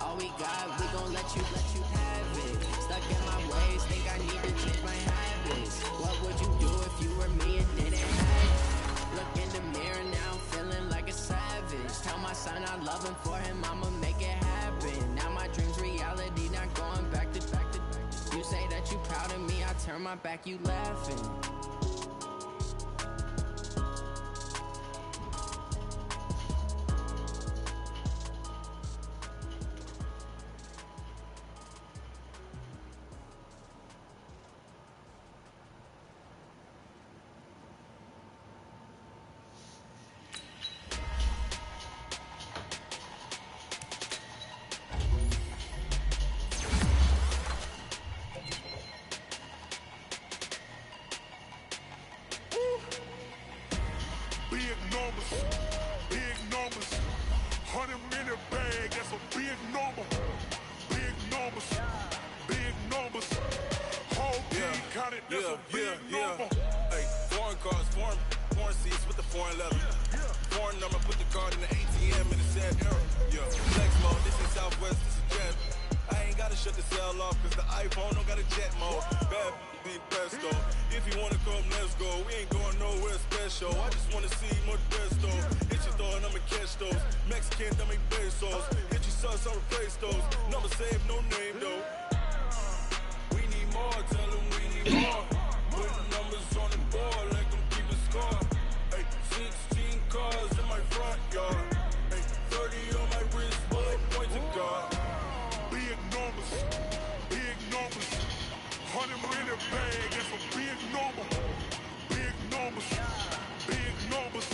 All we got, we gon' let you have it. Stuck in my ways, think I need to change my habits. What would you do if you were me and didn't have it? Look in the mirror, now I'm feeling like a savage. Tell my son I love him, for him I'ma make it happen. Now my dream's reality, not going back to. You say that you proud of me, I turn my back, you laughing. Big numbers, 100 minute bag, that's a big number. Big numbers, big numbers. Whole team counted, that's a big number. Hey, foreign cars, foreign seats with the foreign leather. Foreign number, put the card in the ATM in the sad era. Yeah, flex mode, this is Southwest, this is Jet. I ain't gotta shut the cell off, cause the iPhone don't got a jet mode. Bad big pesto. If you wanna come, let's go. We ain't going nowhere special. I just wanna see more Modesto. Hit your throw and I'ma catch those. Mexican, I make pesos. Hit your sus, I'll replace those. Number save, no name though. We need more, tell them we need more. Putting numbers on the board like I'm keeping score. Hey, 16 cars in my front yard. Hey, 30 on my wrist, bullet points of God. Big numbers, big numbers. 100 minute bag, that's a big number. Big numbers, big numbers.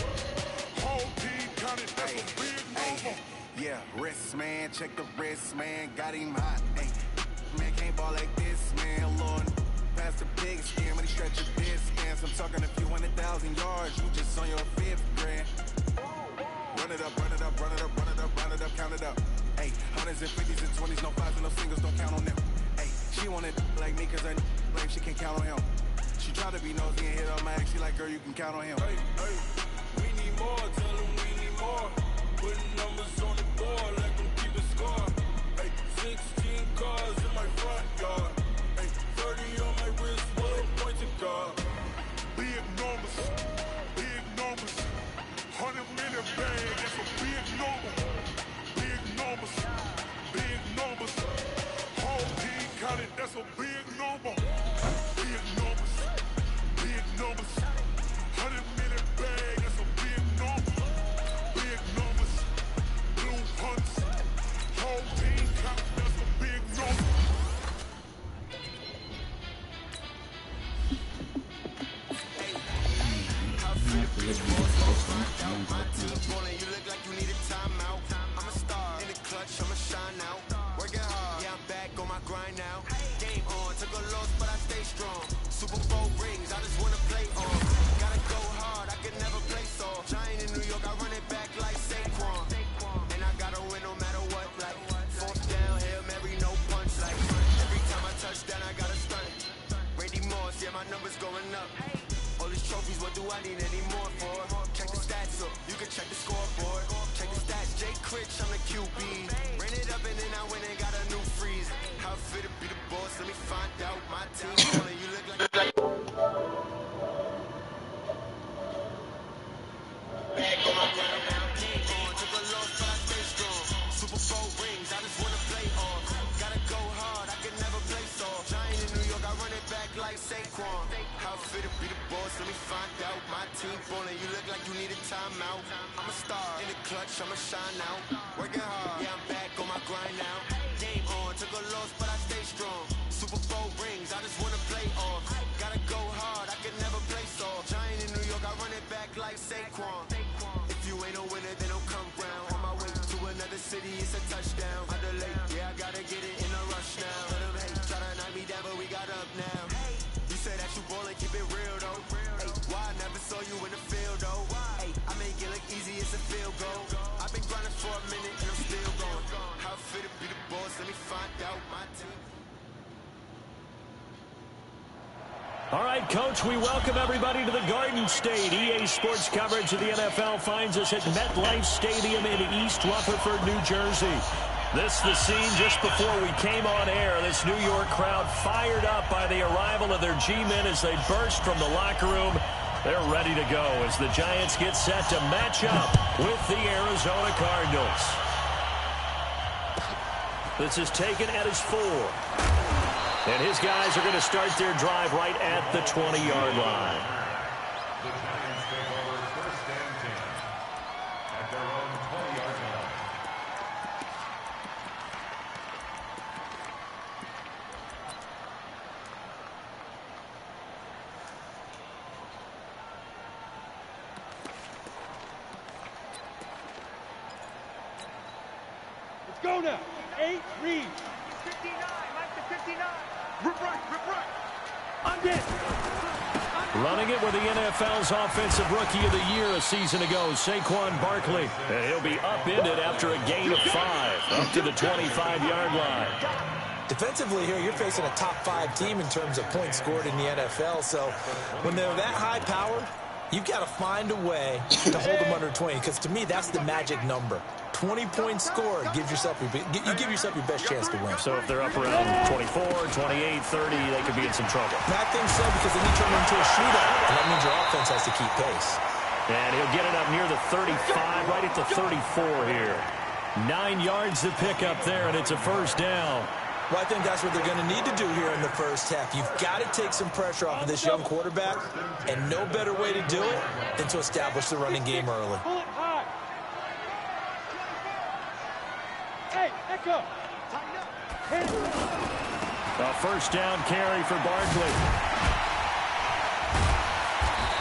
Whole team counted, that's a big number. Yeah, wrist man, check the wrist man, got him hot. Ay, man can't ball like this, man. Lord, past the big skin, when he stretch your distance. I'm talking a few 100,000 yards, you just on your 5th grand. Run it up, run it up, run it up, run it up, run it up, count it up. Ay, hundreds and 50s and 20s, no 5s and no singles, don't count on them. Ay, she wanted like me cause I like she can count on him. She tried to be nosy and hit on my ex, she like, girl, you can count on him. Hey, hey, we need more, tell them we need more. Putting numbers on the board like I'm keeping score. Hey, 16 cars in my front yard. Hey, 30 on my wrist, bullet points of God. Big numbers, big numbers. 100 minute bag, that's a big number. Big numbers, big numbers. Whole team counted, that's a big number. Big numbers, big numbers. 100 minute bag, that's a big number. Big numbers, blue hunts. Whole team counted, that's a big number. My team ballin', you look like you need a timeout. I'm a star in the clutch, I'ma shine out. Working hard, yeah, I'm back on my grind now. Game on, took a loss, but I stay strong. Super Bowl rings, I just wanna play on. Gotta go hard, I can never play soft. Giant in New York, I run it back like Saquon. And I gotta win no matter what, like 4th down, Hail Mary, no punch, like every time I touch down, I gotta stunt. Brady Moss, yeah, my numbers going up. All these trophies, what do I need any more for? Check the stats up, you can check the scoreboard. Check the stats, Jake Critch, I'm the QB. Ran it up and then I went and got a new freeze. How fit to be the boss, let me find out. My team calling, you look like... Back on my grind, game on, took a loss, but I stay strong. Super find out. My team falling, you look like you need a timeout. I'm a star in the clutch, I'ma shine out. Working hard, yeah, I'm back on my grind now. Game on, took a loss, but I stay strong. Super Bowl rings, I just wanna play off. Gotta go hard, I can never play soft. Giant in New York, I run it back like Saquon. If you ain't a winner, then don't come round. On my way to another city, it's a touchdown. I delay, yeah, I gotta get it in a rush now. Let them hate, try to knock me down, but we got up now. You say that you ballin', keep it real though. Hey, why I never saw you in the field though? Hey, I make it look easy, it's a field goal. I've been grinding for a minute and I'm still going. How it feel to be the boss, let me find out. My team. All right, Coach, we welcome everybody to the Garden State. EA Sports coverage of the NFL finds us at MetLife Stadium in East Rutherford, New Jersey. This is the scene just before we came on air. This New York crowd fired up by the arrival of their G-men as they burst from the locker room. They're ready to go as the Giants get set to match up with the Arizona Cardinals. This is taken at his 4. And his guys are going to start their drive right at the 20-yard line. The Giants take over first and 10 at their own 20-yard line. Let's go now. 8, read. 59, Mike to 59. Rip right, rip right. I'm dead. Running it with the NFL's Offensive Rookie of the Year a season ago, Saquon Barkley. And he'll be upended after a gain of 5, up to the 25-yard line. Defensively here, you're facing a top 5 team in terms of points scored in the NFL. So when they're that high powered, you've got to find a way to hold them under 20. Because to me, that's the magic number. 20 points scored, you give yourself your best chance to win. So if they're up around 24, 28, 30, they could be in some trouble. I think so, because then you turn into a shootout, and that means your offense has to keep pace. And he'll get it up near the 35, right at the 34 here. 9 yards to pick up there, and it's a first down. Well, I think that's what they're going to need to do here in the first half. You've got to take some pressure off of this young quarterback, and no better way to do it than to establish the running game early. Hey, echo. A first down carry for Barkley.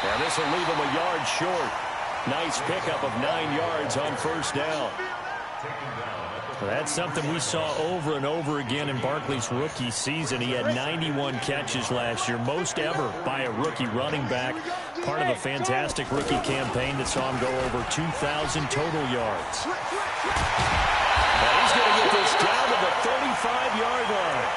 And this will leave him a yard short. Nice pickup of 9 yards on first down. That's something we saw over and over again in Barkley's rookie season. He had 91 catches last year, most ever by a rookie running back. Part of a fantastic rookie campaign that saw him go over 2,000 total yards. And he's going to get this down to the 35-yard line.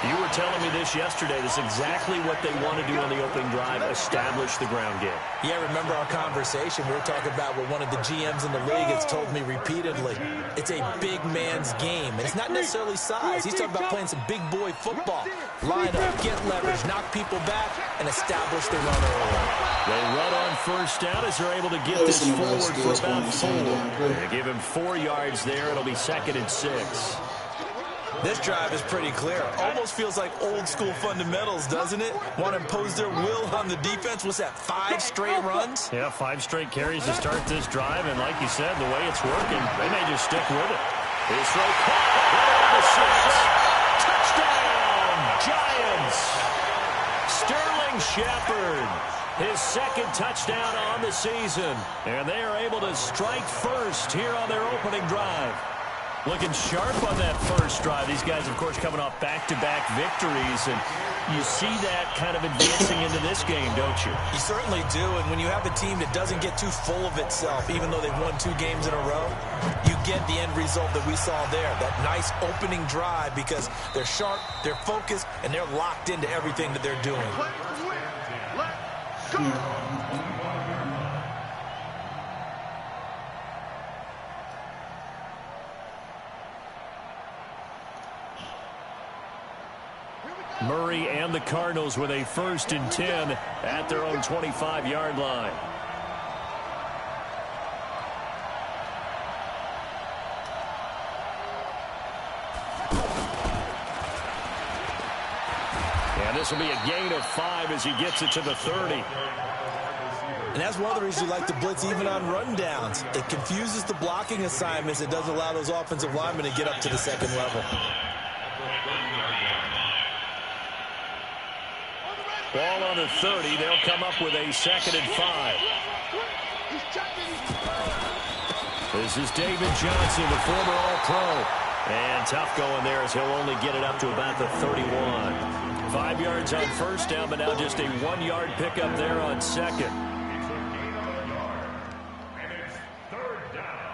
You were telling me this yesterday. This is exactly what they want to do on the opening drive, establish the ground game. Yeah, remember our conversation. We were talking about what one of the GMs in the league has told me repeatedly. It's a big man's game. And it's not necessarily size. He's talking about playing some big boy football. Line up, get leverage, knock people back, and establish the run early. They run on first down as they're able to get this forward for about 4. They give him 4 yards there. It'll be 2nd and 6. This drive is pretty clear. Almost feels like old school fundamentals, doesn't it? Want to impose their will on the defense. What's that, 5 straight runs? Yeah, 5 straight carries to start this drive. And like you said, the way it's working, they may just stick with it. His throw caught right on the 6. Touchdown, Giants. Sterling Shepard, his 2nd touchdown on the season. And they are able to strike first here on their opening drive. Looking sharp on that first drive. These guys, of course, coming off back-to-back victories, and you see that kind of advancing into this game, don't you? You certainly do, and when you have a team that doesn't get too full of itself, even though they've won 2 games in a row, you get the end result that we saw there, that nice opening drive, because they're sharp, they're focused, and they're locked into everything that they're doing. Let's go. Murray and the Cardinals with a 1st and 10 at their own 25-yard line. And this will be a gain of 5 as he gets it to the 30. And that's one of the reasons you like to blitz even on rundowns. It confuses the blocking assignments. It doesn't allow those offensive linemen to get up to the second level. Ball on the 30. They'll come up with a 2nd and 5. This is David Johnson, the former All-Pro. And tough going there as he'll only get it up to about the 31. 5 yards on first down, but now just a 1-yard pickup there on second. And it's 3rd down.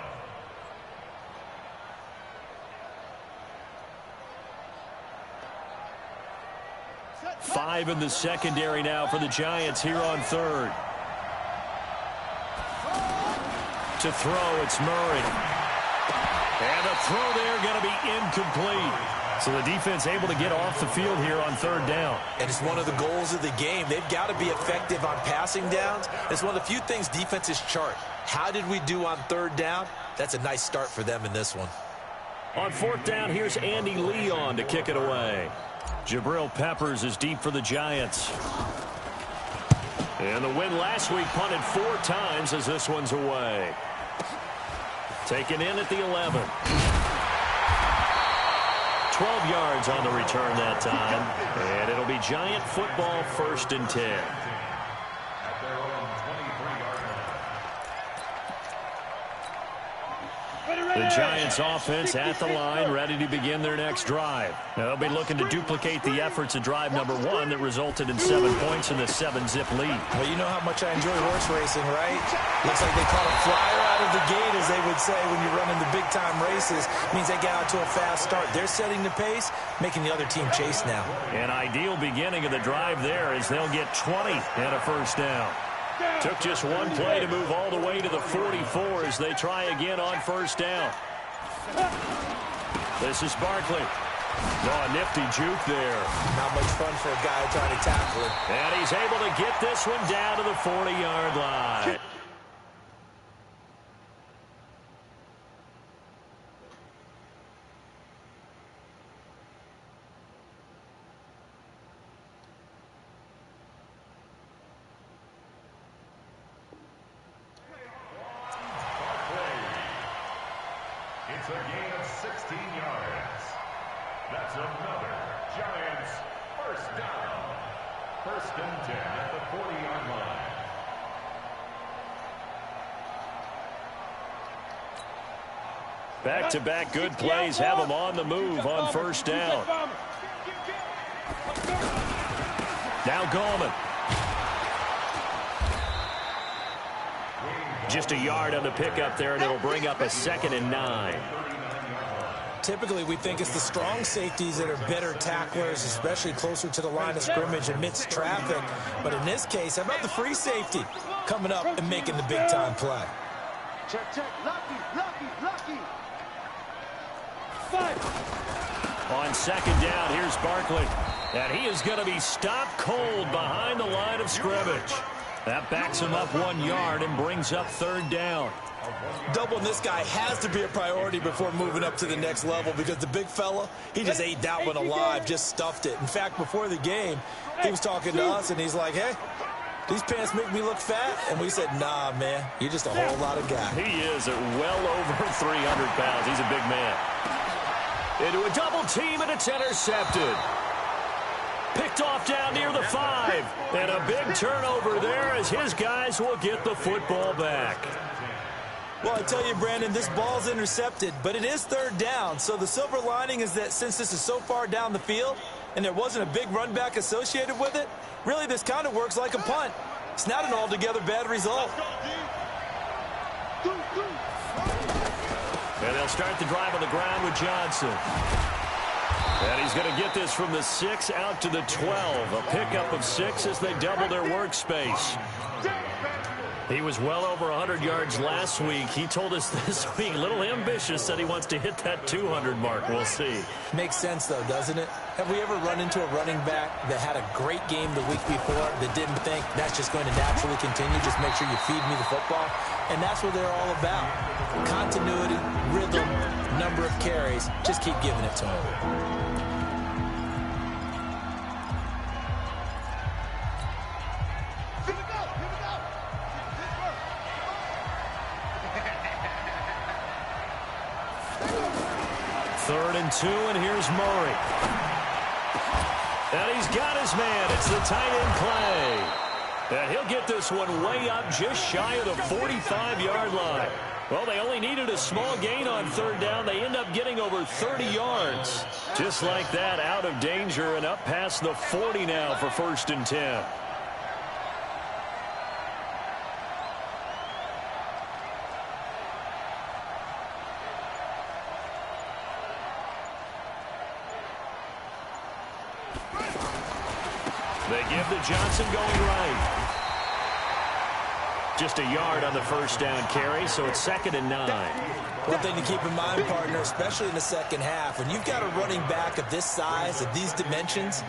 Five in the secondary now for the Giants here on 3rd. To throw, it's Murray. And the throw there going to be incomplete. So the defense able to get off the field here on 3rd down. And it's one of the goals of the game. They've got to be effective on passing downs. It's one of the few things defenses chart. How did we do on 3rd down? That's a nice start for them in this one. On 4th down, here's Andy Leon to kick it away. Jabril Peppers is deep for the Giants. And the win last week punted 4 times as this one's away. Taken in at the 11. 12 yards on the return that time. And it'll be Giant football 1st and 10. At their own 23-yard line. The Giants offense at the line, ready to begin their next drive. Now they'll be looking to duplicate the efforts of drive number 1 that resulted in 7 points in the 7-zip lead. Well, you know how much I enjoy horse racing, right? Looks like they caught a flyer out of the gate, as they would say when you're running the big-time races. Means they get out to a fast start. They're setting the pace, making the other team chase now. An ideal beginning of the drive there as they'll get 20 and a 1st down. Took just 1 play to move all the way to the 44 as they try again on 1st down. This is Barkley. Oh, a nifty juke there. Not much fun for a guy trying to tackle it. And he's able to get this one down to the 40-yard line. It's a gain of 16 yards. That's another Giants 1st down. 1st and 10 at the 40-yard line. Back-to-back good plays have them on the move on 1st down. Now Gallman. Just a yard on the pickup there, and it'll bring up a 2nd and 9. Typically, we think it's the strong safeties that are better tacklers, especially closer to the line of scrimmage amidst traffic. But in this case, how about the free safety coming up and making the big-time play? Check, check. Lucky. On 2nd down, here's Barkley. And he is going to be stopped cold behind the line of scrimmage. That backs him up 1 yard and brings up 3rd down. Doubling this guy has to be a priority before moving up to the next level, because the big fella, he just ate that one alive, just stuffed it. In fact, before the game, he was talking to us, and he's like, hey, these pants make me look fat. And we said, nah, man, you're just a whole lot of guy. He is at well over 300 pounds. He's a big man. Into a double team, and it's intercepted. Picked off down near the 5. And a big turnover there as his guys will get the football back. Well, I tell you, Brandon, this ball's intercepted, but it is 3rd down. So the silver lining is that since this is so far down the field and there wasn't a big run back associated with it, really this kind of works like a punt. It's not an altogether bad result. And they'll start the drive on the ground with Johnson. And he's going to get this from the 6 out to the 12. A pickup of 6 as they double their workspace. He was well over 100 yards last week. He told us this week, a little ambitious, said he wants to hit that 200 mark. We'll see. Makes sense, though, doesn't it? Have we ever run into a running back that had a great game the week before that didn't think that's just going to naturally continue? Just make sure you feed me the football. And that's what they're all about. Continuity, rhythm, number of carries. Just keep giving it to him. 3rd and 2, and here's Murray. And he's got his man. It's the tight end Clay. And he'll get this one way up just shy of the 45-yard line. Well, they only needed a small gain on 3rd down. They end up getting over 30 yards. Just like that, out of danger and up past the 40 now for 1st and 10. They give to Johnson going right. Just a yard on the 1st down carry, so it's 2nd and 9. One thing to keep in mind, partner, especially in the second half, when you've got a running back of this size, of these dimensions,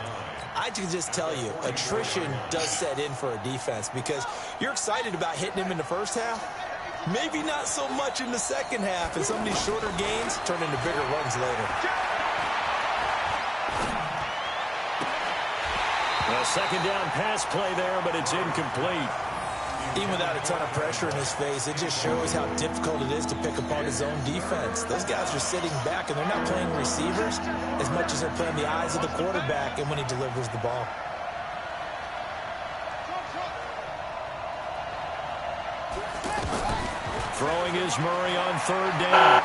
I can just tell you, attrition does set in for a defense because you're excited about hitting him in the first half. Maybe not so much in the second half, and some of these shorter gains turn into bigger runs later. A 2nd down pass play there, but it's incomplete. Even without a ton of pressure in his face, it just shows how difficult it is to pick apart his own defense. Those guys are sitting back, and they're not playing receivers as much as they're playing the eyes of the quarterback and when he delivers the ball. Throwing is Murray on 3rd down.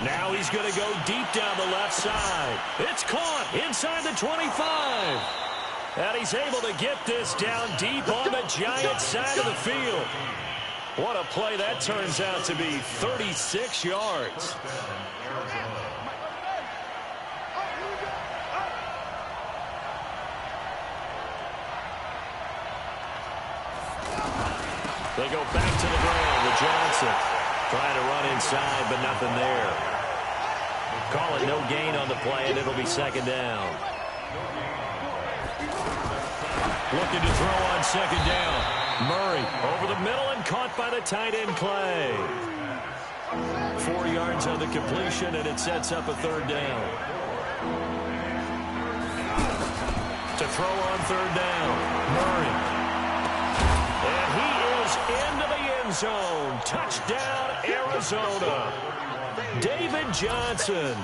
Now he's going to go deep down the left side. It's caught inside the 25. And he's able to get this down deep on the Giants side of the field. What a play that turns out to be, 36 yards. They go back to the ground with Johnson. Trying to run inside, but nothing there. Call it no gain on the play, and it'll be 2nd down. Looking to throw on 2nd down. Murray over the middle and caught by the tight end Clay. 4 yards on the completion, and it sets up a 3rd down. To throw on 3rd down, Murray. And he is into the end zone. Touchdown, Arizona. David Johnson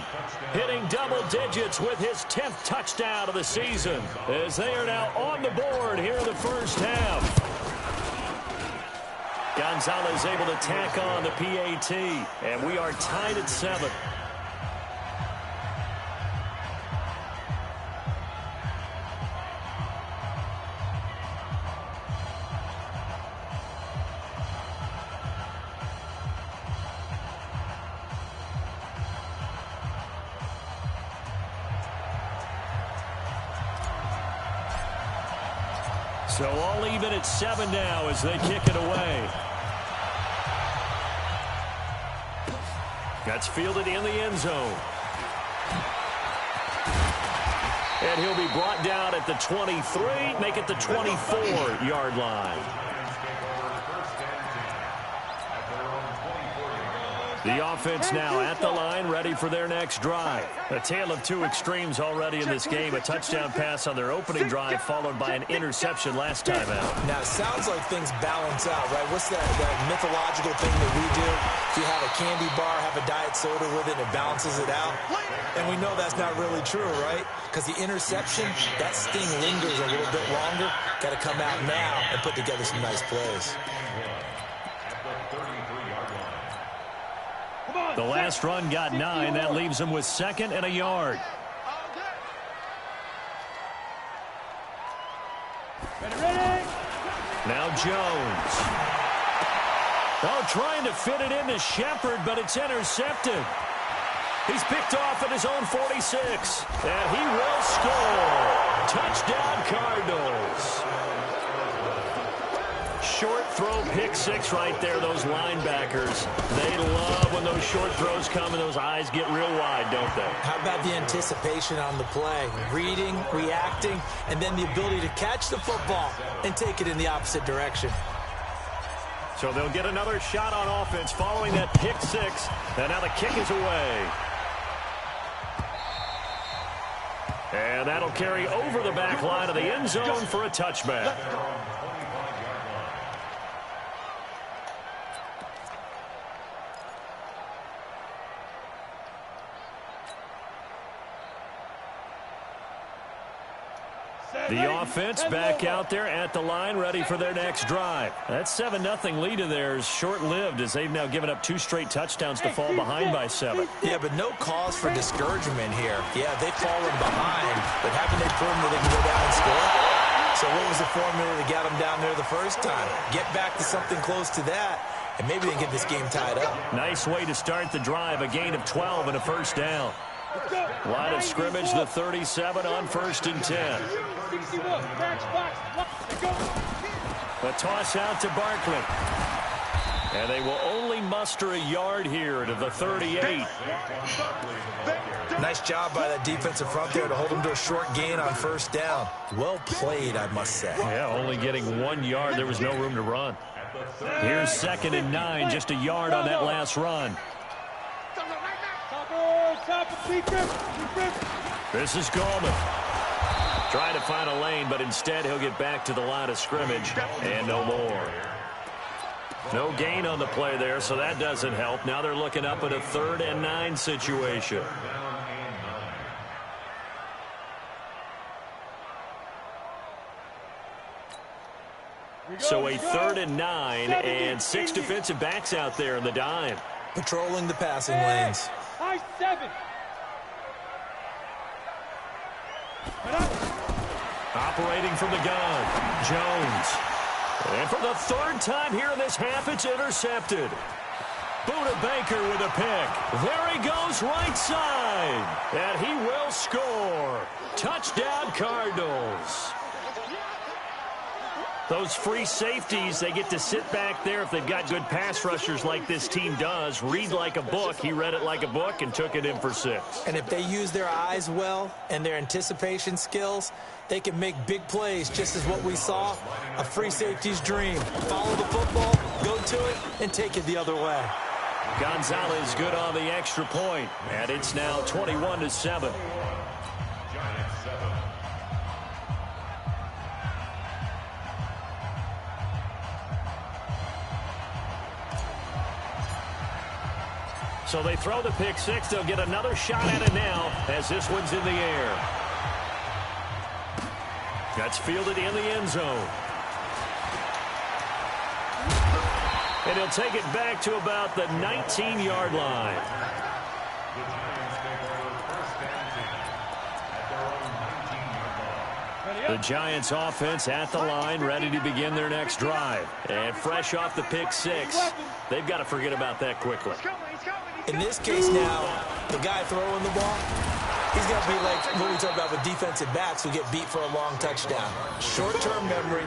hitting double digits with his 10th touchdown of the season as they are now on the board here in the first half. Gonzalez able to tack on the PAT, and we are tied at 7. So all even at 7 now as they kick it away. That's fielded in the end zone. And he'll be brought down at the 23, make it the 24-yard line. The offense now at the line, ready for their next drive. A tale of two extremes already in this game. A touchdown pass on their opening drive, followed by an interception last time out. Now, it sounds like things balance out, right? What's that mythological thing that we do? If you have a candy bar, have a diet soda with it, and it balances it out. And we know that's not really true, right? Because the interception, that sting lingers a little bit longer. Got to come out now and put together some nice plays. The last run got 9. That leaves them with 2nd and a yard. Now Jones. Oh, trying to fit it into Shepard, but it's intercepted. He's picked off at his own 46. And he will score. Touchdown, Cardinals. Short throw, pick 6 right there, those linebackers. They love when those short throws come and those eyes get real wide, don't they? How about the anticipation on the play? Reading, reacting, and then the ability to catch the football and take it in the opposite direction. So they'll get another shot on offense following that pick 6. And now the kick is away. And that'll carry over the back line of the end zone for a touchback. The offense back out there at the line, ready for their next drive. That 7-0 lead of theirs short-lived as they've now given up 2 straight touchdowns to fall behind by 7. Yeah, but no cause for discouragement here. Yeah, they've fallen behind, but haven't they proven that they can go down and score? So what was the formula that got them down there the first time? Get back to something close to that, and maybe they can get this game tied up. Nice way to start the drive, a gain of 12 and a first down. Line of scrimmage, the 37 on 1st and 10. A toss out to Barkley. And they will only muster a yard here to the 38. Nice job by that defensive front there to hold them to a short gain on 1st down. Well played, I must say. Yeah, only getting 1 yard. There was no room to run. Here's 2nd and 9, just a yard on that last run. This is Gallman. Trying to find a lane, but instead he'll get back to the line of scrimmage and no more. No gain on the play there, so that doesn't help. Now they're looking up at a 3rd and 9 situation. So a 3rd and 9 and 6 defensive backs out there in the dime. Patrolling the passing lanes. Operating from the gun, Jones. And for the 3rd time here in this half, it's intercepted. Buda Baker with a pick. There he goes right side. And he will score. Touchdown, Cardinals. Those free safeties, they get to sit back there if they've got good pass rushers like this team does. Read like a book. He read it like a book and took it in for 6. And if they use their eyes well and their anticipation skills, they can make big plays, just as what we saw, a free safety's dream. Follow the football, go to it, and take it the other way. Gonzalez good on the extra point, and it's now 21-7. So they throw the pick 6. They'll get another shot at it now as this one's in the air. That's fielded in the end zone. And he'll take it back to about the 19-yard line. The Giants offense at the line, ready to begin their next drive. And fresh off the pick 6, they've got to forget about that quickly. In this case now, the guy throwing the ball, he's got to be like what we talk about with defensive backs who get beat for a long touchdown. Short-term memory,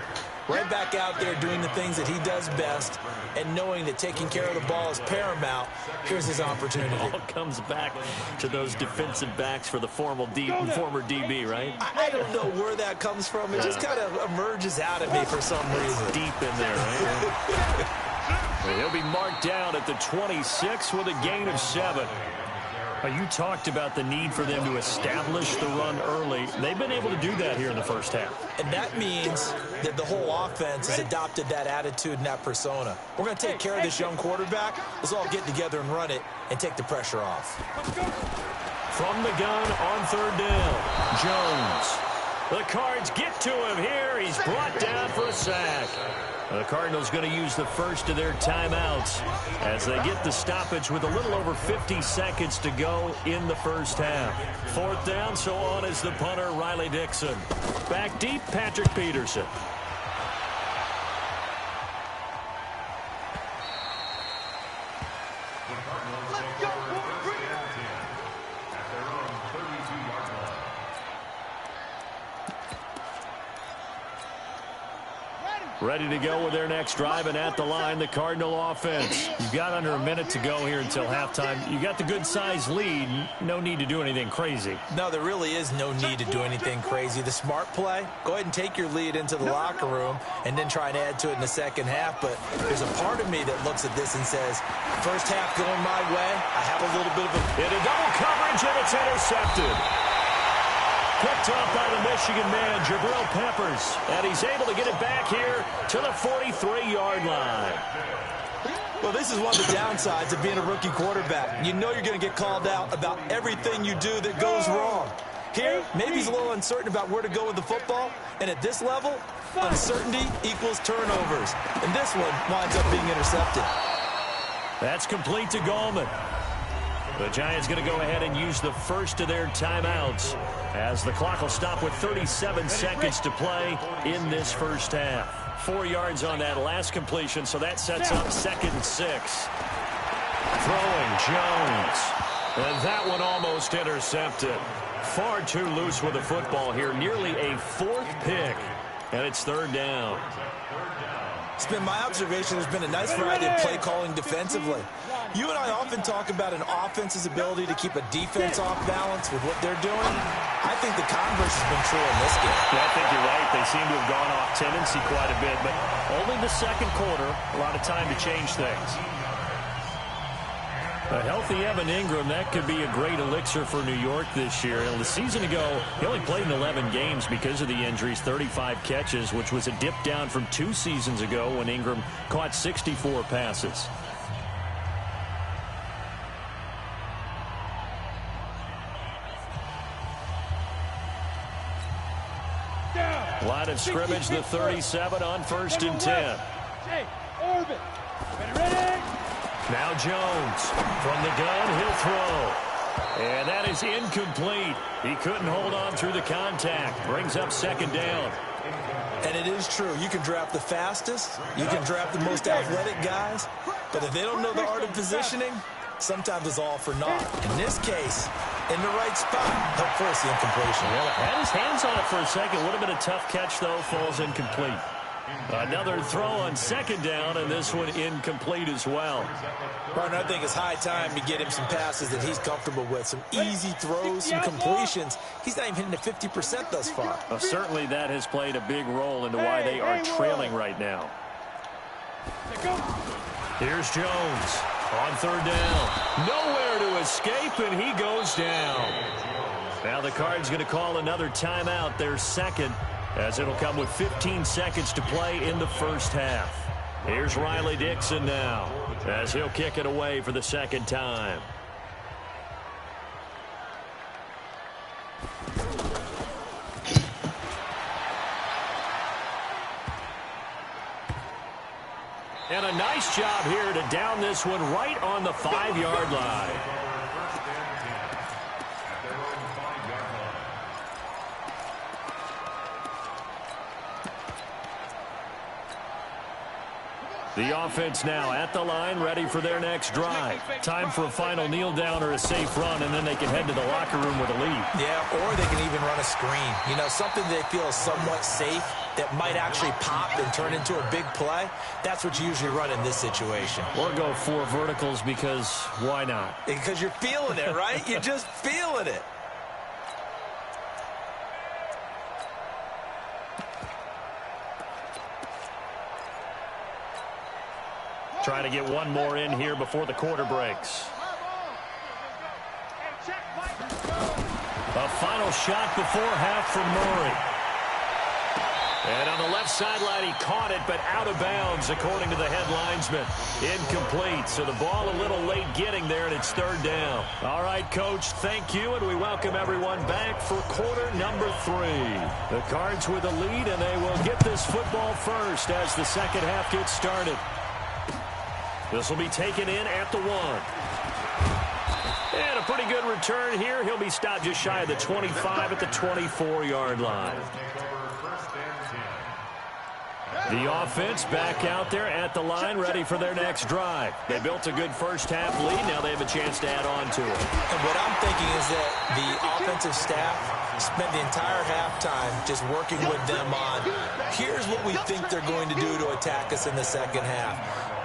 right back out there doing the things that he does best, and knowing that taking care of the ball is paramount. Here's his opportunity. It all comes back to those defensive backs for the former DB, right? I don't know where that comes from. It just kind of emerges out of me for some reason. Deep in there, right? He'll be marked down at the 26 with a gain of 7. You talked about the need for them to establish the run early. They've been able to do that here in the first half. And that means that the whole offense has adopted that attitude and that persona. We're going to take care of this young quarterback. Let's all get together and run it and take the pressure off. From the gun on 3rd down, Jones. The Cards get to him here. He's brought down for a sack. The Cardinals going to use the first of their timeouts as they get the stoppage with a little over 50 seconds to go in the first half. 4th down, so on is the punter, Riley Dixon. Back deep, Patrick Peterson. Ready to go with their next drive, and at the line, the Cardinal offense. You've got under a minute to go here until halftime. You got the good-sized lead. No need to do anything crazy. No, there really is no need to do anything crazy. The smart play, go ahead and take your lead into the locker room and then try and add to it in the second half. But there's a part of me that looks at this and says, first half going my way, I have a little bit of a... Into double coverage, and it's intercepted. Picked off by the Michigan man, Jabril Peppers. And he's able to get it back here to the 43-yard line. Well, this is one of the downsides of being a rookie quarterback. You know you're going to get called out about everything you do that goes wrong. Here, maybe he's a little uncertain about where to go with the football, and at this level, uncertainty equals turnovers. And this one winds up being intercepted. That's complete to Gallman. The Giants going to go ahead and use the first of their timeouts as the clock will stop with 37 seconds to play in this first half. 4 yards on that last completion, so that sets up 2nd and 6. Throwing Jones. And that one almost intercepted. Far too loose with the football here. Nearly a 4th pick. And it's 3rd down. It's been my observation there's been a nice variety of play calling defensively. You and I often talk about an offense's ability to keep a defense off balance with what they're doing. I think the converse has been true in this game. Yeah, I think you're right. They seem to have gone off tendency quite a bit, but only the second quarter. A lot of time to change things. A healthy Evan Ingram, that could be a great elixir for New York this year. The season ago, he only played in 11 games because of the injuries, 35 catches, which was a dip down from 2 seasons ago when Ingram caught 64 passes. Line of scrimmage, the 37 on 1st and 10. Now Jones from the gun, he'll throw. And that is incomplete. He couldn't hold on through the contact. Brings up 2nd down. And it is true. You can draft the fastest. You can draft the most athletic guys. But if they don't know the art of positioning, sometimes it's all for naught. In this case, in the right spot, he'll force the incompletion. Well, had his hands on it for a second. Would have been a tough catch, though. Falls incomplete. Another throw on 2nd down, and this one incomplete as well. Partner, I think it's high time to get him some passes that he's comfortable with. Some easy throws, some completions. He's not even hitting the 50% thus far. Well, certainly that has played a big role into why they are trailing right now. Here's Jones on 3rd down. Nowhere to escape, and he goes down. Now the Cards going to call another timeout, their 2nd, as it'll come with 15 seconds to play in the first half. Here's Riley Dixon now, as he'll kick it away for the 2nd time. And a nice job here to down this one right on the 5-yard line. The offense now at the line, ready for their next drive. Time for a final kneel down or a safe run, and then they can head to the locker room with a lead. Yeah, or they can even run a screen. You know, something they feel is somewhat safe that might actually pop and turn into a big play. That's what you usually run in this situation. Or go 4 verticals because why not? Because you're feeling it, right? You're just feeling it. Trying to get one more in here before the quarter breaks. A final shot before half from Murray. And on the left sideline, he caught it, but out of bounds, according to the head linesman. Incomplete, so the ball a little late getting there, and it's 3rd down. All right, Coach, thank you, and we welcome everyone back for quarter number 3. The Cards with a lead, and they will get this football first as the second half gets started. This will be taken in at the 1. And a pretty good return here. He'll be stopped just shy of the 25 at the 24-yard line. The offense back out there at the line, ready for their next drive. They built a good first half lead. Now they have a chance to add on to it. And what I'm thinking is that the offensive staff spent the entire halftime just working with them on, here's what we think they're going to do to attack us in the second half.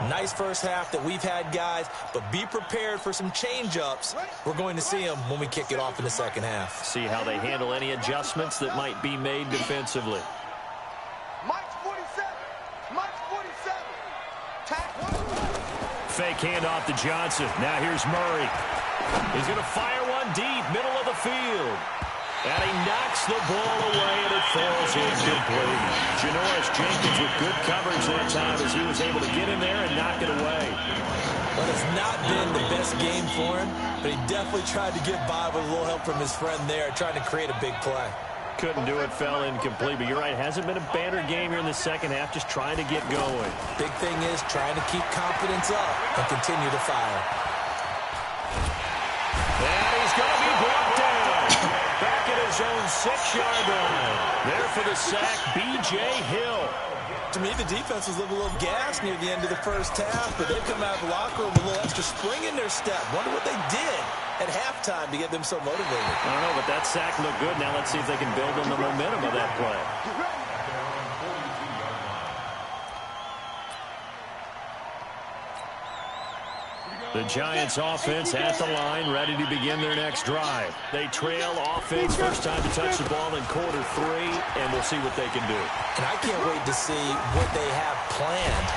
Nice first half that we've had, guys, but be prepared for some change-ups. We're going to see them when we kick it off in the second half. See how they handle any adjustments that might be made defensively. Fake handoff to Johnson. Now here's Murray. He's going to fire one deep, middle of the field. And he knocks the ball away, and it falls incomplete. Janoris Jenkins with good coverage that time as he was able to get in there and knock it away. Well, it's not been the best game for him, but he definitely tried to get by with a little help from his friend there, trying to create a big play. Couldn't do it, fell incomplete, but you're right, hasn't been a banner game here in the second half, just trying to get going. Big thing is trying to keep confidence up and continue to fire. And he's going to be brought down. Back at his own 6-yard line. There for the sack, B.J. Hill. To me, the defense was a little gassed near the end of the first half, but they come out of the locker room with a little extra spring in their step. Wonder what they did at halftime to get them so motivated. I don't know, but that sack looked good. Now let's see if they can build on the momentum of that play. The Giants offense at the line, ready to begin their next drive. They trail offense, first time to touch the ball in quarter 3, and we'll see what they can do. And I can't wait to see what they have planned,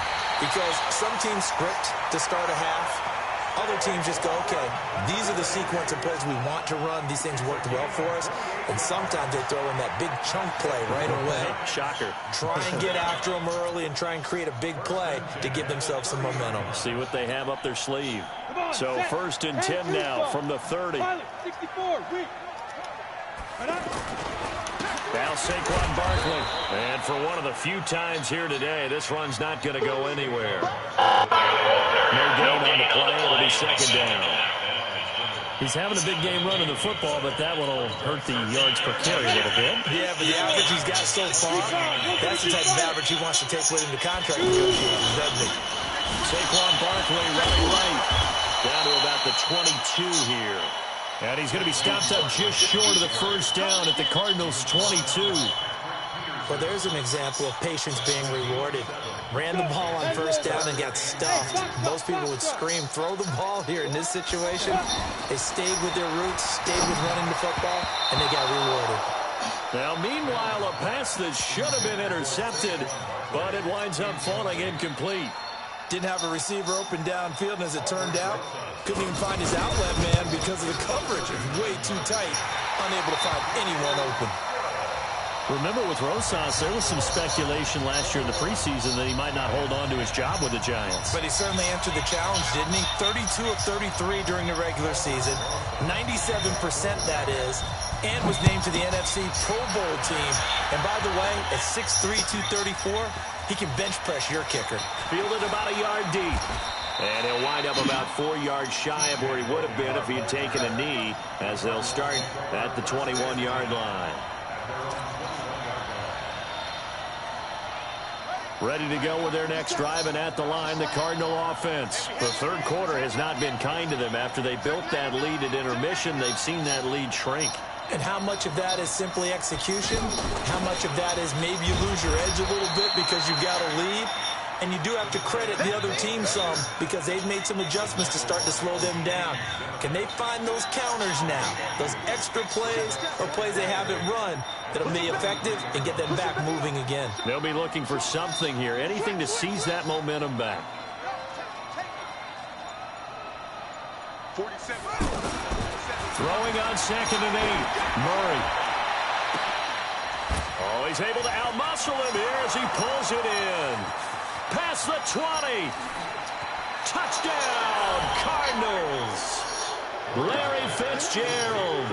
because some teams script to start a half. Other teams just go, okay, these are the sequence of plays we want to run. These things worked well for us. And sometimes they throw in that big chunk play right away. Shocker. Try and get after them early and try and create a big play to give themselves some momentum. See what they have up their sleeve. So 1st and 10 now from the 30. Now Saquon Barkley. And for one of the few times here today, this run's not going to go anywhere. No gain on the play. It'll be 2nd down. He's having a big game running the football, but that one will hurt the yards per carry a little bit. Yeah, but the average he's got so far, that's the type of average he wants to take with him to contract negotiations, doesn't he? Saquon Barkley running right. Down to about the 22 here. And he's going to be stopped up just short of the 1st down at the Cardinals' 22. Well, there's an example of patience being rewarded. Ran the ball on 1st down and got stuffed. Most people would scream, throw the ball here. In this situation, they stayed with their roots, stayed with running the football, and they got rewarded. Now, meanwhile, a pass that should have been intercepted, but it winds up falling incomplete. Didn't have a receiver open downfield, and as it turned out, couldn't even find his outlet man because of the coverage. It was way too tight, unable to find anyone open. Remember, with Rosas, there was some speculation last year in the preseason that he might not hold on to his job with the Giants. But he certainly answered the challenge, didn't he? 32 of 33 during the regular season, 97% that is, and was named to the NFC Pro Bowl team. And by the way, at 6'3", 234, he can bench press your kicker. Fielded about a yard deep. And he'll wind up about 4 yards shy of where he would have been if he had taken a knee, as they'll start at the 21-yard line. Ready to go with their next drive, and at the line, the Cardinal offense. The 3rd quarter has not been kind to them. After they built that lead at intermission, they've seen that lead shrink. And how much of that is simply execution? How much of that is maybe you lose your edge a little bit because you've got a lead? And you do have to credit the other team some, because they've made some adjustments to start to slow them down. Can they find those counters now, those extra plays or plays they haven't run that'll be effective and get them back moving again? They'll be looking for something here, anything to seize that momentum back. 47. Throwing on 2nd and 8. Murray. Oh, he's able to outmuscle him here as he pulls it in. Past the 20. Touchdown, Cardinals. Larry Fitzgerald,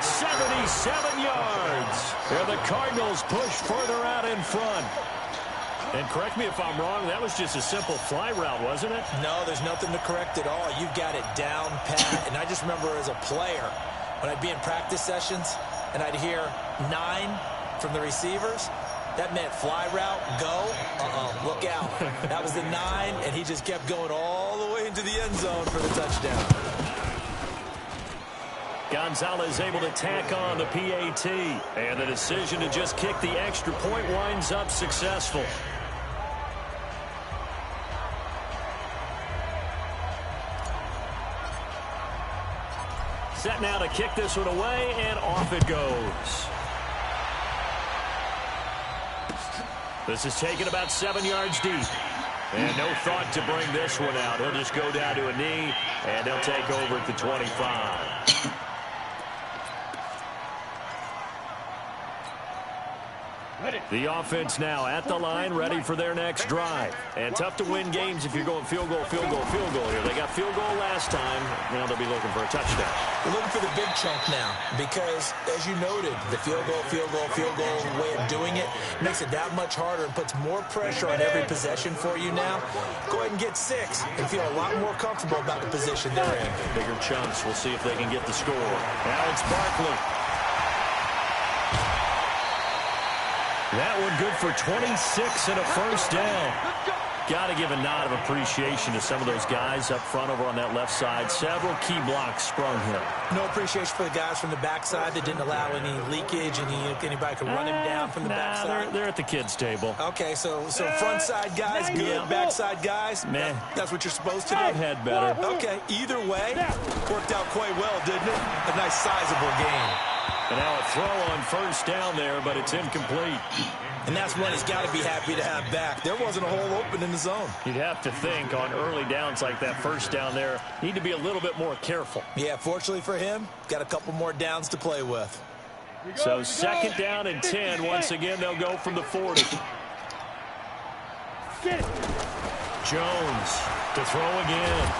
77 yards. And the Cardinals push further out in front. And correct me if I'm wrong, that was just a simple fly route, wasn't it? No, there's nothing to correct at all. You've got it down pat. And I just remember as a player, when I'd be in practice sessions and I'd hear 9 from the receivers, that meant fly route, go, look out. That was the 9, and he just kept going all the way into the end zone for the touchdown. Gonzalez able to tack on the PAT. And the decision to just kick the extra point winds up successful. Set now to kick this one away, and off it goes. This is taken about 7 yards deep. And no thought to bring this one out. He'll just go down to a knee, and he'll take over at the 25. Ready. The offense now at the line, ready for their next drive. And tough to win games if you're going field goal here. They got field goal last time. Now they'll be looking for a touchdown. We're looking for the big chunk now because, as you noted, the field goal way of doing it makes it that much harder and puts more pressure on every possession for you now. Go ahead and get 6 and feel a lot more comfortable about the position they're in. Bigger chunks. We'll see if they can get the score. Now it's Barkley. That one good for 26 and a first down. Got to give a nod of appreciation to some of those guys up front over on that left side. Several key blocks sprung here. No appreciation for the guys from the backside that didn't allow any leakage, anybody could run him down from the backside. They're at the kids' table. Okay, so front side guys good, backside guys, meh. That's what you're supposed to do. I've had better. Okay, either way, worked out quite well, didn't it? A nice sizable game. And now a throw on first down there, but it's incomplete. And that's one he's got to be happy to have back. There wasn't a hole open in the zone. You'd have to think on early downs like that first down there, need to be a little bit more careful. Yeah, fortunately for him, got a couple more downs to play with. So second down and 10. Once again, they'll go from the 40. Jones to throw again.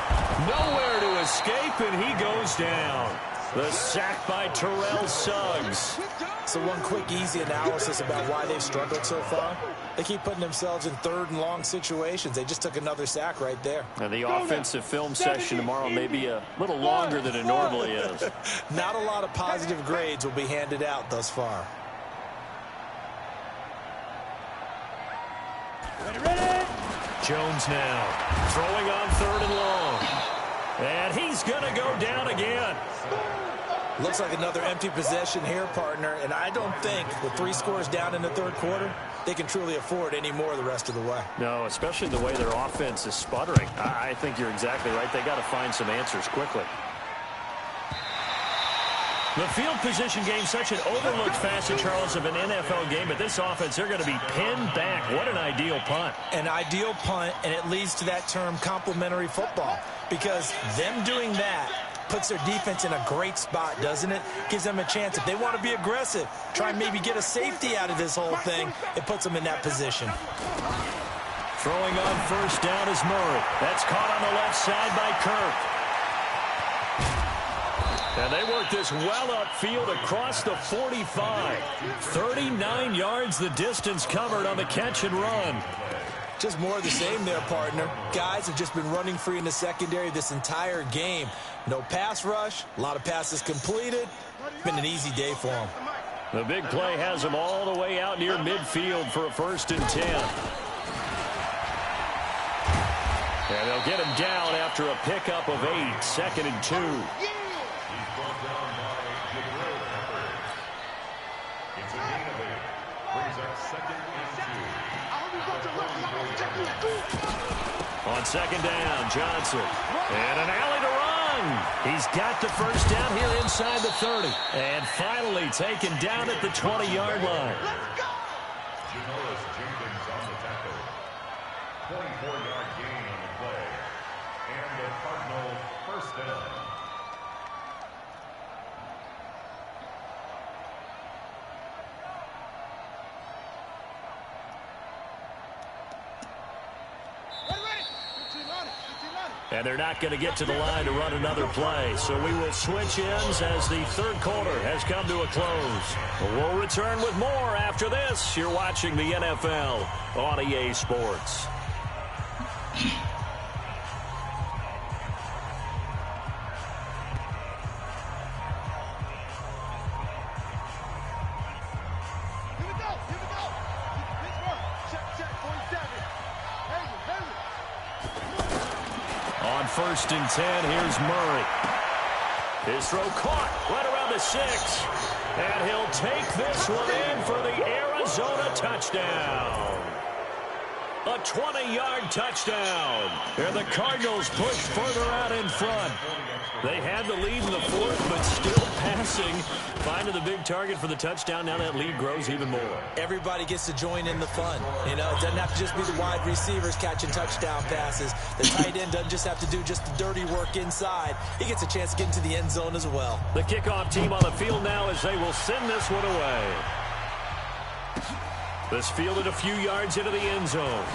Nowhere to escape, and he goes down. The sack by Terrell Suggs. So one quick, easy analysis about why they've struggled so far. They keep putting themselves in third and long situations. They just took another sack right there. And the offensive film session tomorrow may be a little longer than it normally is. Not a lot of positive grades will be handed out thus far. Ready. Jones now throwing on third and long. And he's going to go down again. Looks like another empty possession here, partner. And I don't think with 3 scores down in the third quarter, they can truly afford any more the rest of the way. No, especially the way their offense is sputtering. I think you're exactly right. They got to find some answers quickly. The field position game, such an overlooked facet, Charles, of an NFL game. But this offense, they're going to be pinned back. What an ideal punt. An ideal punt, and it leads to that term complementary football. Because them doing that puts their defense in a great spot, doesn't it? Gives them a chance. If they want to be aggressive, try and maybe get a safety out of this whole thing, it puts them in that position. Throwing on first down is Murray. That's caught on the left side by Kirk. And they work this well upfield across the 45. 39 yards the distance covered on the catch and run. Just more of the same there, partner. Guys have just been running free in the secondary this entire game. No pass rush, a lot of passes completed. Been an easy day for them. The big play has them all the way out near midfield for a 1st and 10. And they'll get him down after a pickup of 8, 2nd and 2. On 2nd down, Johnson. And an alley to run. He's got the first down here inside the 30. And finally taken down at the 20-yard line. Janoris Jenkins on the tackle. 24-yard gain on the play. And the Cardinal first down. And they're not going to get to the line to run another play. So we will switch ends as the third quarter has come to a close. We'll return with more after this. You're watching the NFL on EA Sports. On 1st and 10, here's Murray. His throw caught right around the 6. And he'll take this one in for the Arizona touchdown. A 20-yard touchdown. And the Cardinals push further out in front. They had the lead in the 4th, but still passing. Finding the big target for the touchdown. Now that lead grows even more. Everybody gets to join in the fun. You know, it doesn't have to just be the wide receivers catching touchdown passes. The tight end doesn't just have to do just the dirty work inside. He gets a chance to get into the end zone as well. The kickoff team on the field now as they will send this one away. This fielded a few yards into the end zone.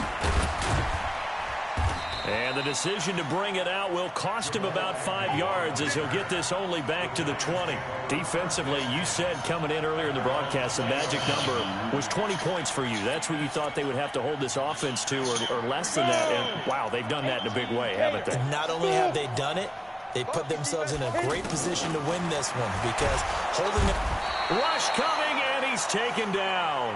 And the decision to bring it out will cost him about 5 yards as he'll get this only back to the 20. Defensively, you said coming in earlier in the broadcast, the magic number was 20 points for you. That's what you thought they would have to hold this offense to, or less than that. And, wow, they've done that in a big way, haven't they? And not only have they done it, they put themselves in a great position to win this one because holding it. Rush coming, and he's taken down.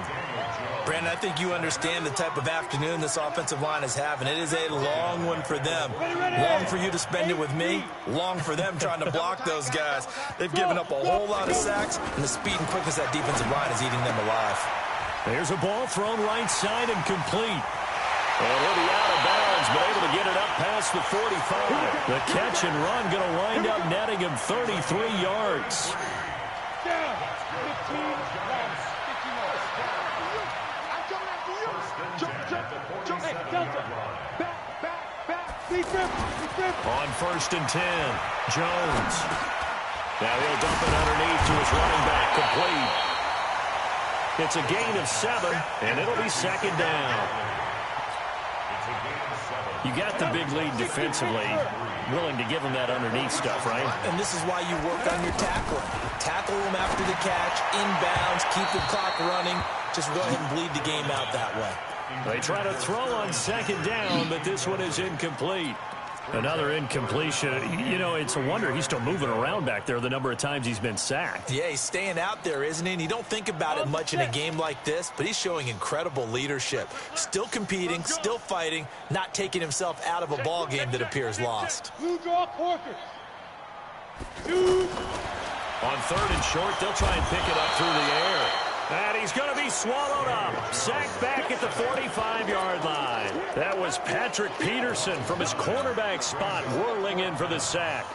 Brandon, I think you understand the type of afternoon this offensive line is having. It is a long one for them. Long for you to spend it with me. Long for them trying to block those guys. They've given up a whole lot of sacks, and the speed and quickness of that defensive line is eating them alive. There's a ball thrown right side and complete. And he'll be out of bounds, but able to get it up past the 45. The catch and run going to wind up netting him 33 yards. On 1st and 10, Jones. Now he'll dump it underneath to his running back, complete. It's a gain of 7, and it'll be 2nd down. You got the big lead defensively, willing to give them that underneath stuff, right? And this is why you work on your tackling. Tackle them after the catch, inbounds, keep the clock running. Just go ahead and bleed the game out that way. They try to throw on 2nd down, but this one is incomplete. Another incompletion. You know, it's a wonder he's still moving around back there the number of times he's been sacked. Yeah, he's staying out there, isn't he? And you don't think about it much in a game like this, but he's showing incredible leadership. Still competing, still fighting, not taking himself out of a ball game that appears lost. On 3rd and short, they'll try and pick it up through the air. And he's going to be swallowed up. Sacked back at the 45-yard line. That was Patrick Peterson from his cornerback spot whirling in for the sack.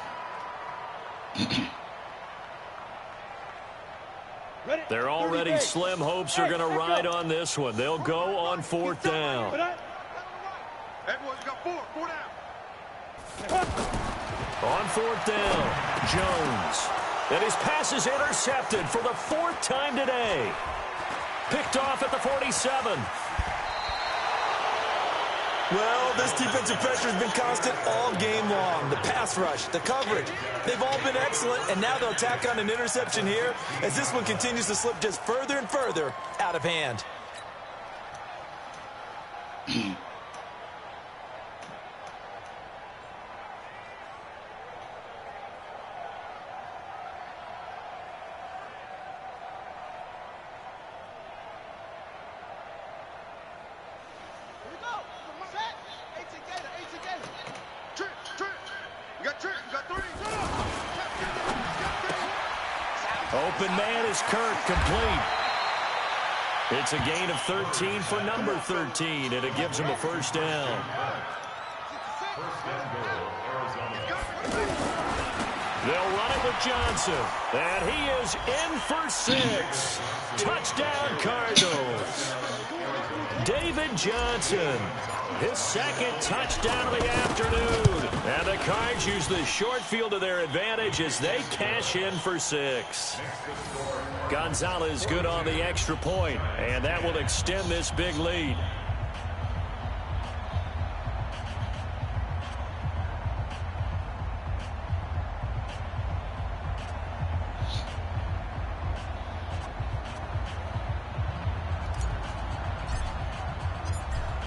Their already slim hopes are going to ride on this one. They'll go on 4th down. Everyone's got 4 down. On 4th down, Jones. And his pass is intercepted for the 4th time today. Picked off at the 47. Well, this defensive pressure has been constant all game long. The pass rush, the coverage, they've all been excellent, and now they'll tack on an interception here as this one continues to slip just further and further out of hand. Open man is Kirk, complete. It's a gain of 13 for number 13, and it gives him a 1st down. They'll run it with Johnson, and he is in for 6. Touchdown, Cardinals. David Johnson, his 2nd touchdown of the afternoon. And the Cards use the short field to their advantage as they cash in for 6. Gonzalez good on the extra point, and that will extend this big lead.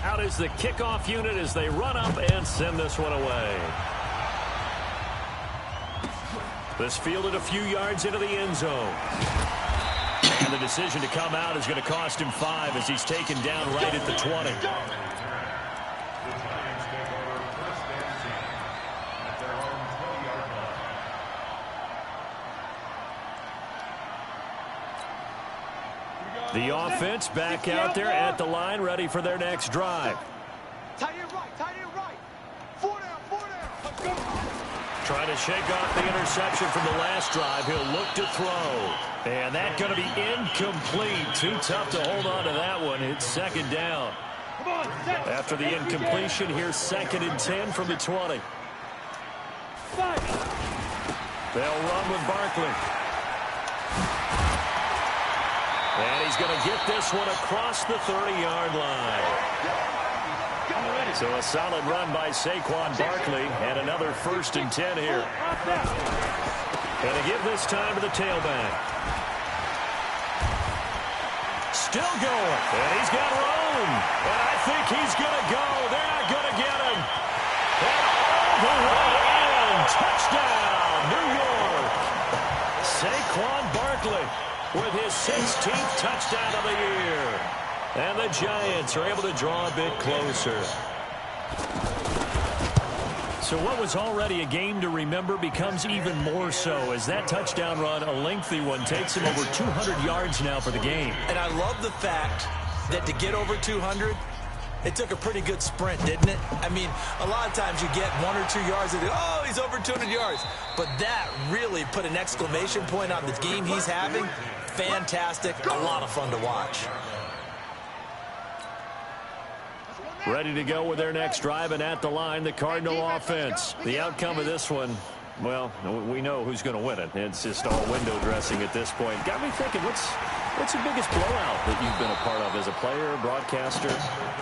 Out is the kickoff unit as they run up and send this one away. This fielded a few yards into the end zone. And the decision to come out is going to cost him 5 as he's taken down right at the 20. The offense back out there at the line, ready for their next drive. Tight end right. 4 down. Let's go. Trying to shake off the interception from the last drive. He'll look to throw. And that's going to be incomplete. Too tough to hold on to that one. It's 2nd down. After the incompletion, here's 2nd and 10 from the 20. They'll run with Barkley. And he's going to get this one across the 30-yard line. So a solid run by Saquon Barkley and another 1st and 10 here. Going to give this time to the tailback. Still going. And he's got room. And I think he's going to go. They're not going to get him. And all the way in. Touchdown, New York. Saquon Barkley with his 16th touchdown of the year. And the Giants are able to draw a bit closer. So what was already a game to remember becomes even more so as that touchdown run, a lengthy one, takes him over 200 yards now for the game. And I love the fact that to get over 200, it took a pretty good sprint, didn't it? I mean, a lot of times you get 1 or 2 yards and oh, he's over 200 yards. But that really put an exclamation point on the game he's having. Fantastic, a lot of fun to watch. Ready to go with their next drive, and at the line, the Cardinal offense. The outcome of this one, well, we know who's going to win it. It's just all window dressing at this point. Got me thinking, what's the biggest blowout that you've been a part of as a player, broadcaster?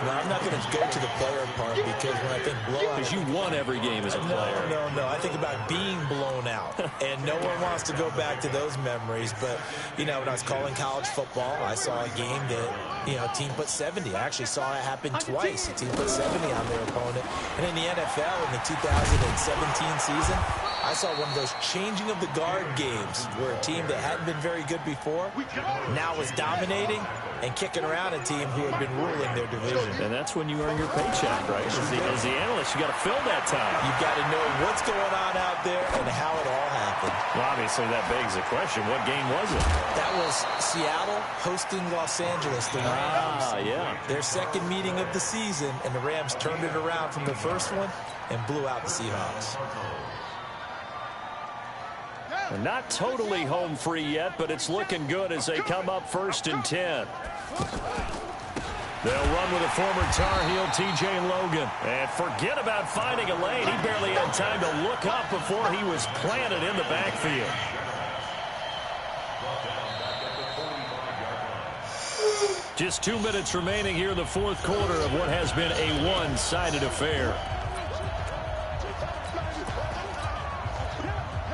No, I'm not going to go to the player part because when I think blowout... Because you won every game as a player. No. I think about being blown out. And no one wants to go back to those memories. But, you know, when I was calling college football, I saw a game that, you know, a team put 70. I actually saw it happen twice. A team put 70 on their opponent. And in the NFL, in the 2017 season, I saw one of those changing of the guard games where a team that hadn't been very good before now was dominating and kicking around a team who had been ruling their division. And that's when you earn your paycheck, right? As the analyst, you got to fill that time. You've got to know what's going on out there and how it all happened. Well, obviously, that begs the question, what game was it? That was Seattle hosting Los Angeles, the Rams. Yeah. Their second meeting of the season, and the Rams turned it around from the first one and blew out the Seahawks. And not totally home free yet, but it's looking good as they come up 1st and 10. They'll run with a former Tar Heel, T.J. Logan. And forget about finding a lane. He barely had time to look up before he was planted in the backfield. Just 2 minutes remaining here in the 4th quarter of what has been a one-sided affair.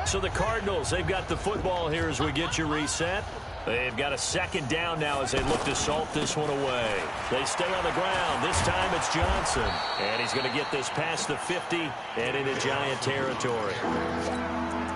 So the Cardinals, they've got the football here as we get you reset. They've got a 2nd down now as they look to salt this one away. They stay on the ground. This time it's Johnson. And he's going to get this past the 50 and into Giant territory.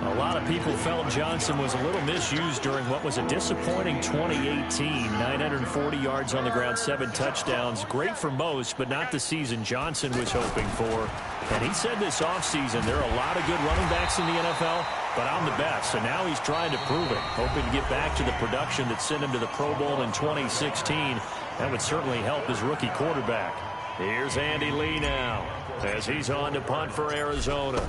A lot of people felt Johnson was a little misused during what was a disappointing 2018. 940 yards on the ground, 7 touchdowns. Great for most, but not the season Johnson was hoping for. And he said this offseason there are a lot of good running backs in the NFL, but I'm the best. So now he's trying to prove it, hoping to get back to the production that sent him to the Pro Bowl in 2016. That would certainly help his rookie quarterback. Here's Andy Lee now as he's on to punt for Arizona.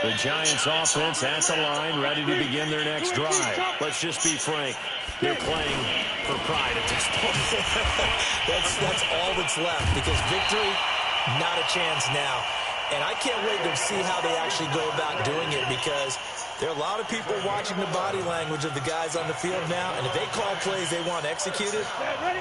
The Giants offense at the line, ready to begin their next drive. Let's just be frank. They're playing for pride at this point. That's all that's left because victory, not a chance now. And I can't wait to see how they actually go about doing it because there are a lot of people watching the body language of the guys on the field now. And if they call plays they want executed,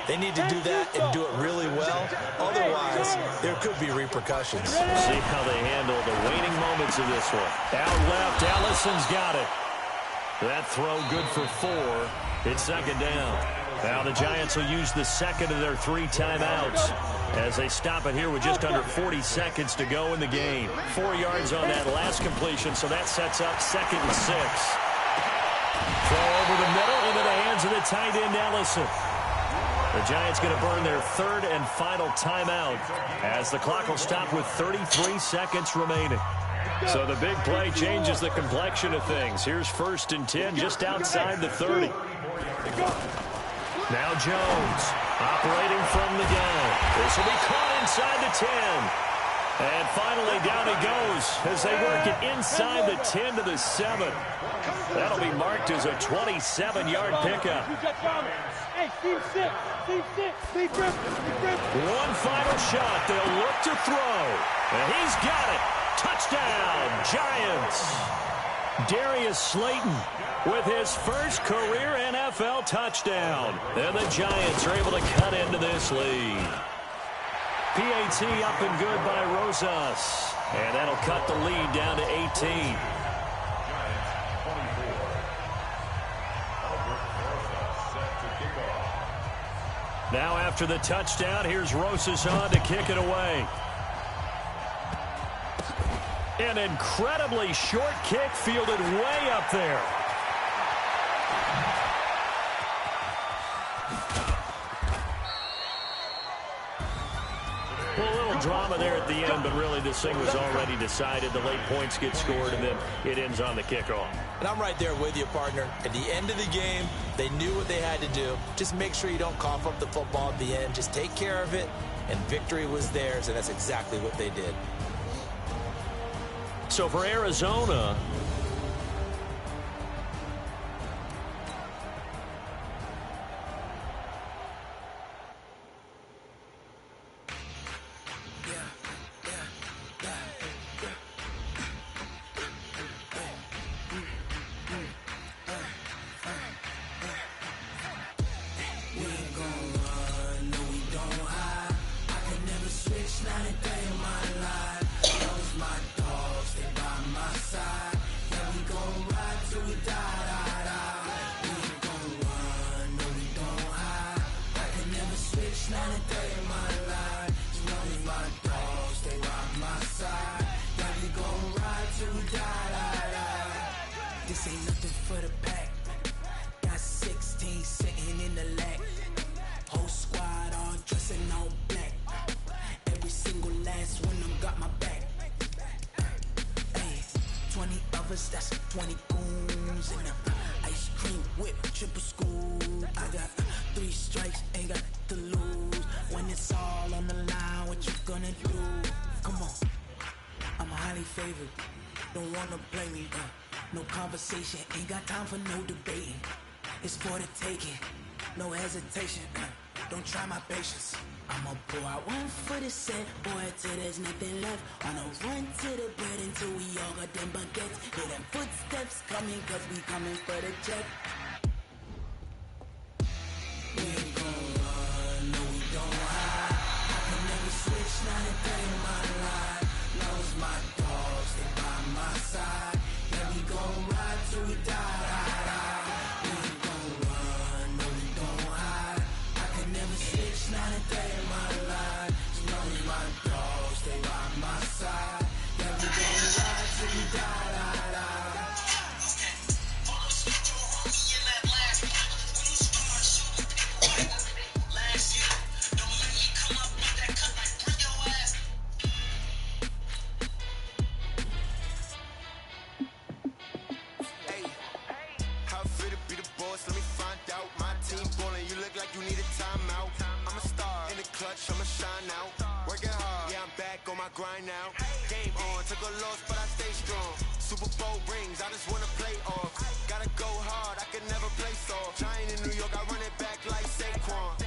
they need to do that and do it really well. Otherwise, there could be repercussions. We'll see how they handle the waning moments of this one. Out left, Allison's got it. That throw good for 4. It's 2nd down. Now the Giants will use the 2nd of their 3 timeouts as they stop it here with just under 40 seconds to go in the game. 4 yards on that last completion, so that sets up 2nd and 6. Throw over the middle into the hands of the tight end, Allison. The Giants going to burn their 3rd and final timeout as the clock will stop with 33 seconds remaining. So the big play changes the complexion of things. Here's 1st and 10 just outside the 30. Now Jones operating from the gun. This will be caught inside the 10. And finally down he goes as they work it inside the 10 to the 7. That'll be marked as a 27-yard pickup. Hey, Steve six. Steve Griffin. One final shot. They'll look to throw. And he's got it. Touchdown, Giants. Darius Slayton with his first career NFL touchdown. And the Giants are able to cut into this lead. PAT up and good by Rosas. And that'll cut the lead down to 18. Now after the touchdown, here's Rosas on to kick it away. An incredibly short kick fielded way up there. Well, a little drama there at the end, but really this thing was already decided. The late points get scored, and then it ends on the kickoff. And I'm right there with you, partner. At the end of the game, they knew what they had to do. Just make sure you don't cough up the football at the end. Just take care of it, and victory was theirs, and that's exactly what they did. So for Arizona, This ain't nothing for the pack. Got 16 sitting in the lag. Whole squad all dressing all black. Every single last one of them got my back. Hey, 20 of us, that's 20 goons in the ice cream whip, triple school. I got 3 strikes, ain't got to lose. When it's all on the line, what you gonna do? Come on, I'm highly favored. Don't wanna play me, no conversation, ain't got time for no debating. It's for the taking, no hesitation, don't try my patience. I'ma pour out one for the set, boy, till there's nothing left. On a run to the bread until we all got them baguettes. Hear them footsteps coming, cause we coming for the check. We ain't gon' run, no we don't hide. I can never switch, not a day in my life. Knows my dogs, they by my side. Yeah, we gon' ride till we die. We ain't gon' run, no we don't hide. I can never switch, not a day in my life. Knows my dogs, they by my side. Yeah, we gon' ride till we die. I'ma shine out, working hard, yeah I'm back on my grind now. Game on, took a loss but I stay strong. Super Bowl rings, I just wanna play off. Gotta go hard, I can never play soft. Giant in New York, I run it back like Saquon.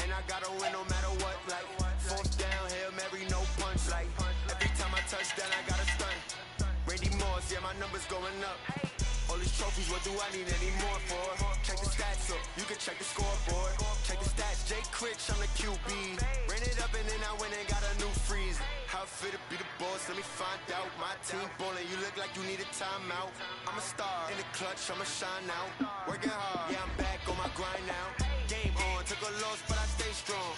And I gotta win no matter what, like 4th down, Hail Mary, no punch. Like every time I touch down, I gotta stun. Randy Moss, yeah my numbers going up. All these trophies, what do I need any more for? Check the stats up, you can check the scoreboard. Check the stats, Jay Critch, I'm the QB. Ran it up and then I went and got a new freeze. How fit to be the boss, let me find out. My team ballin', you look like you need a timeout. I'm a star, in the clutch, I'ma shine out. Working hard, yeah I'm back on my grind now. Game on, took a loss but I stay strong.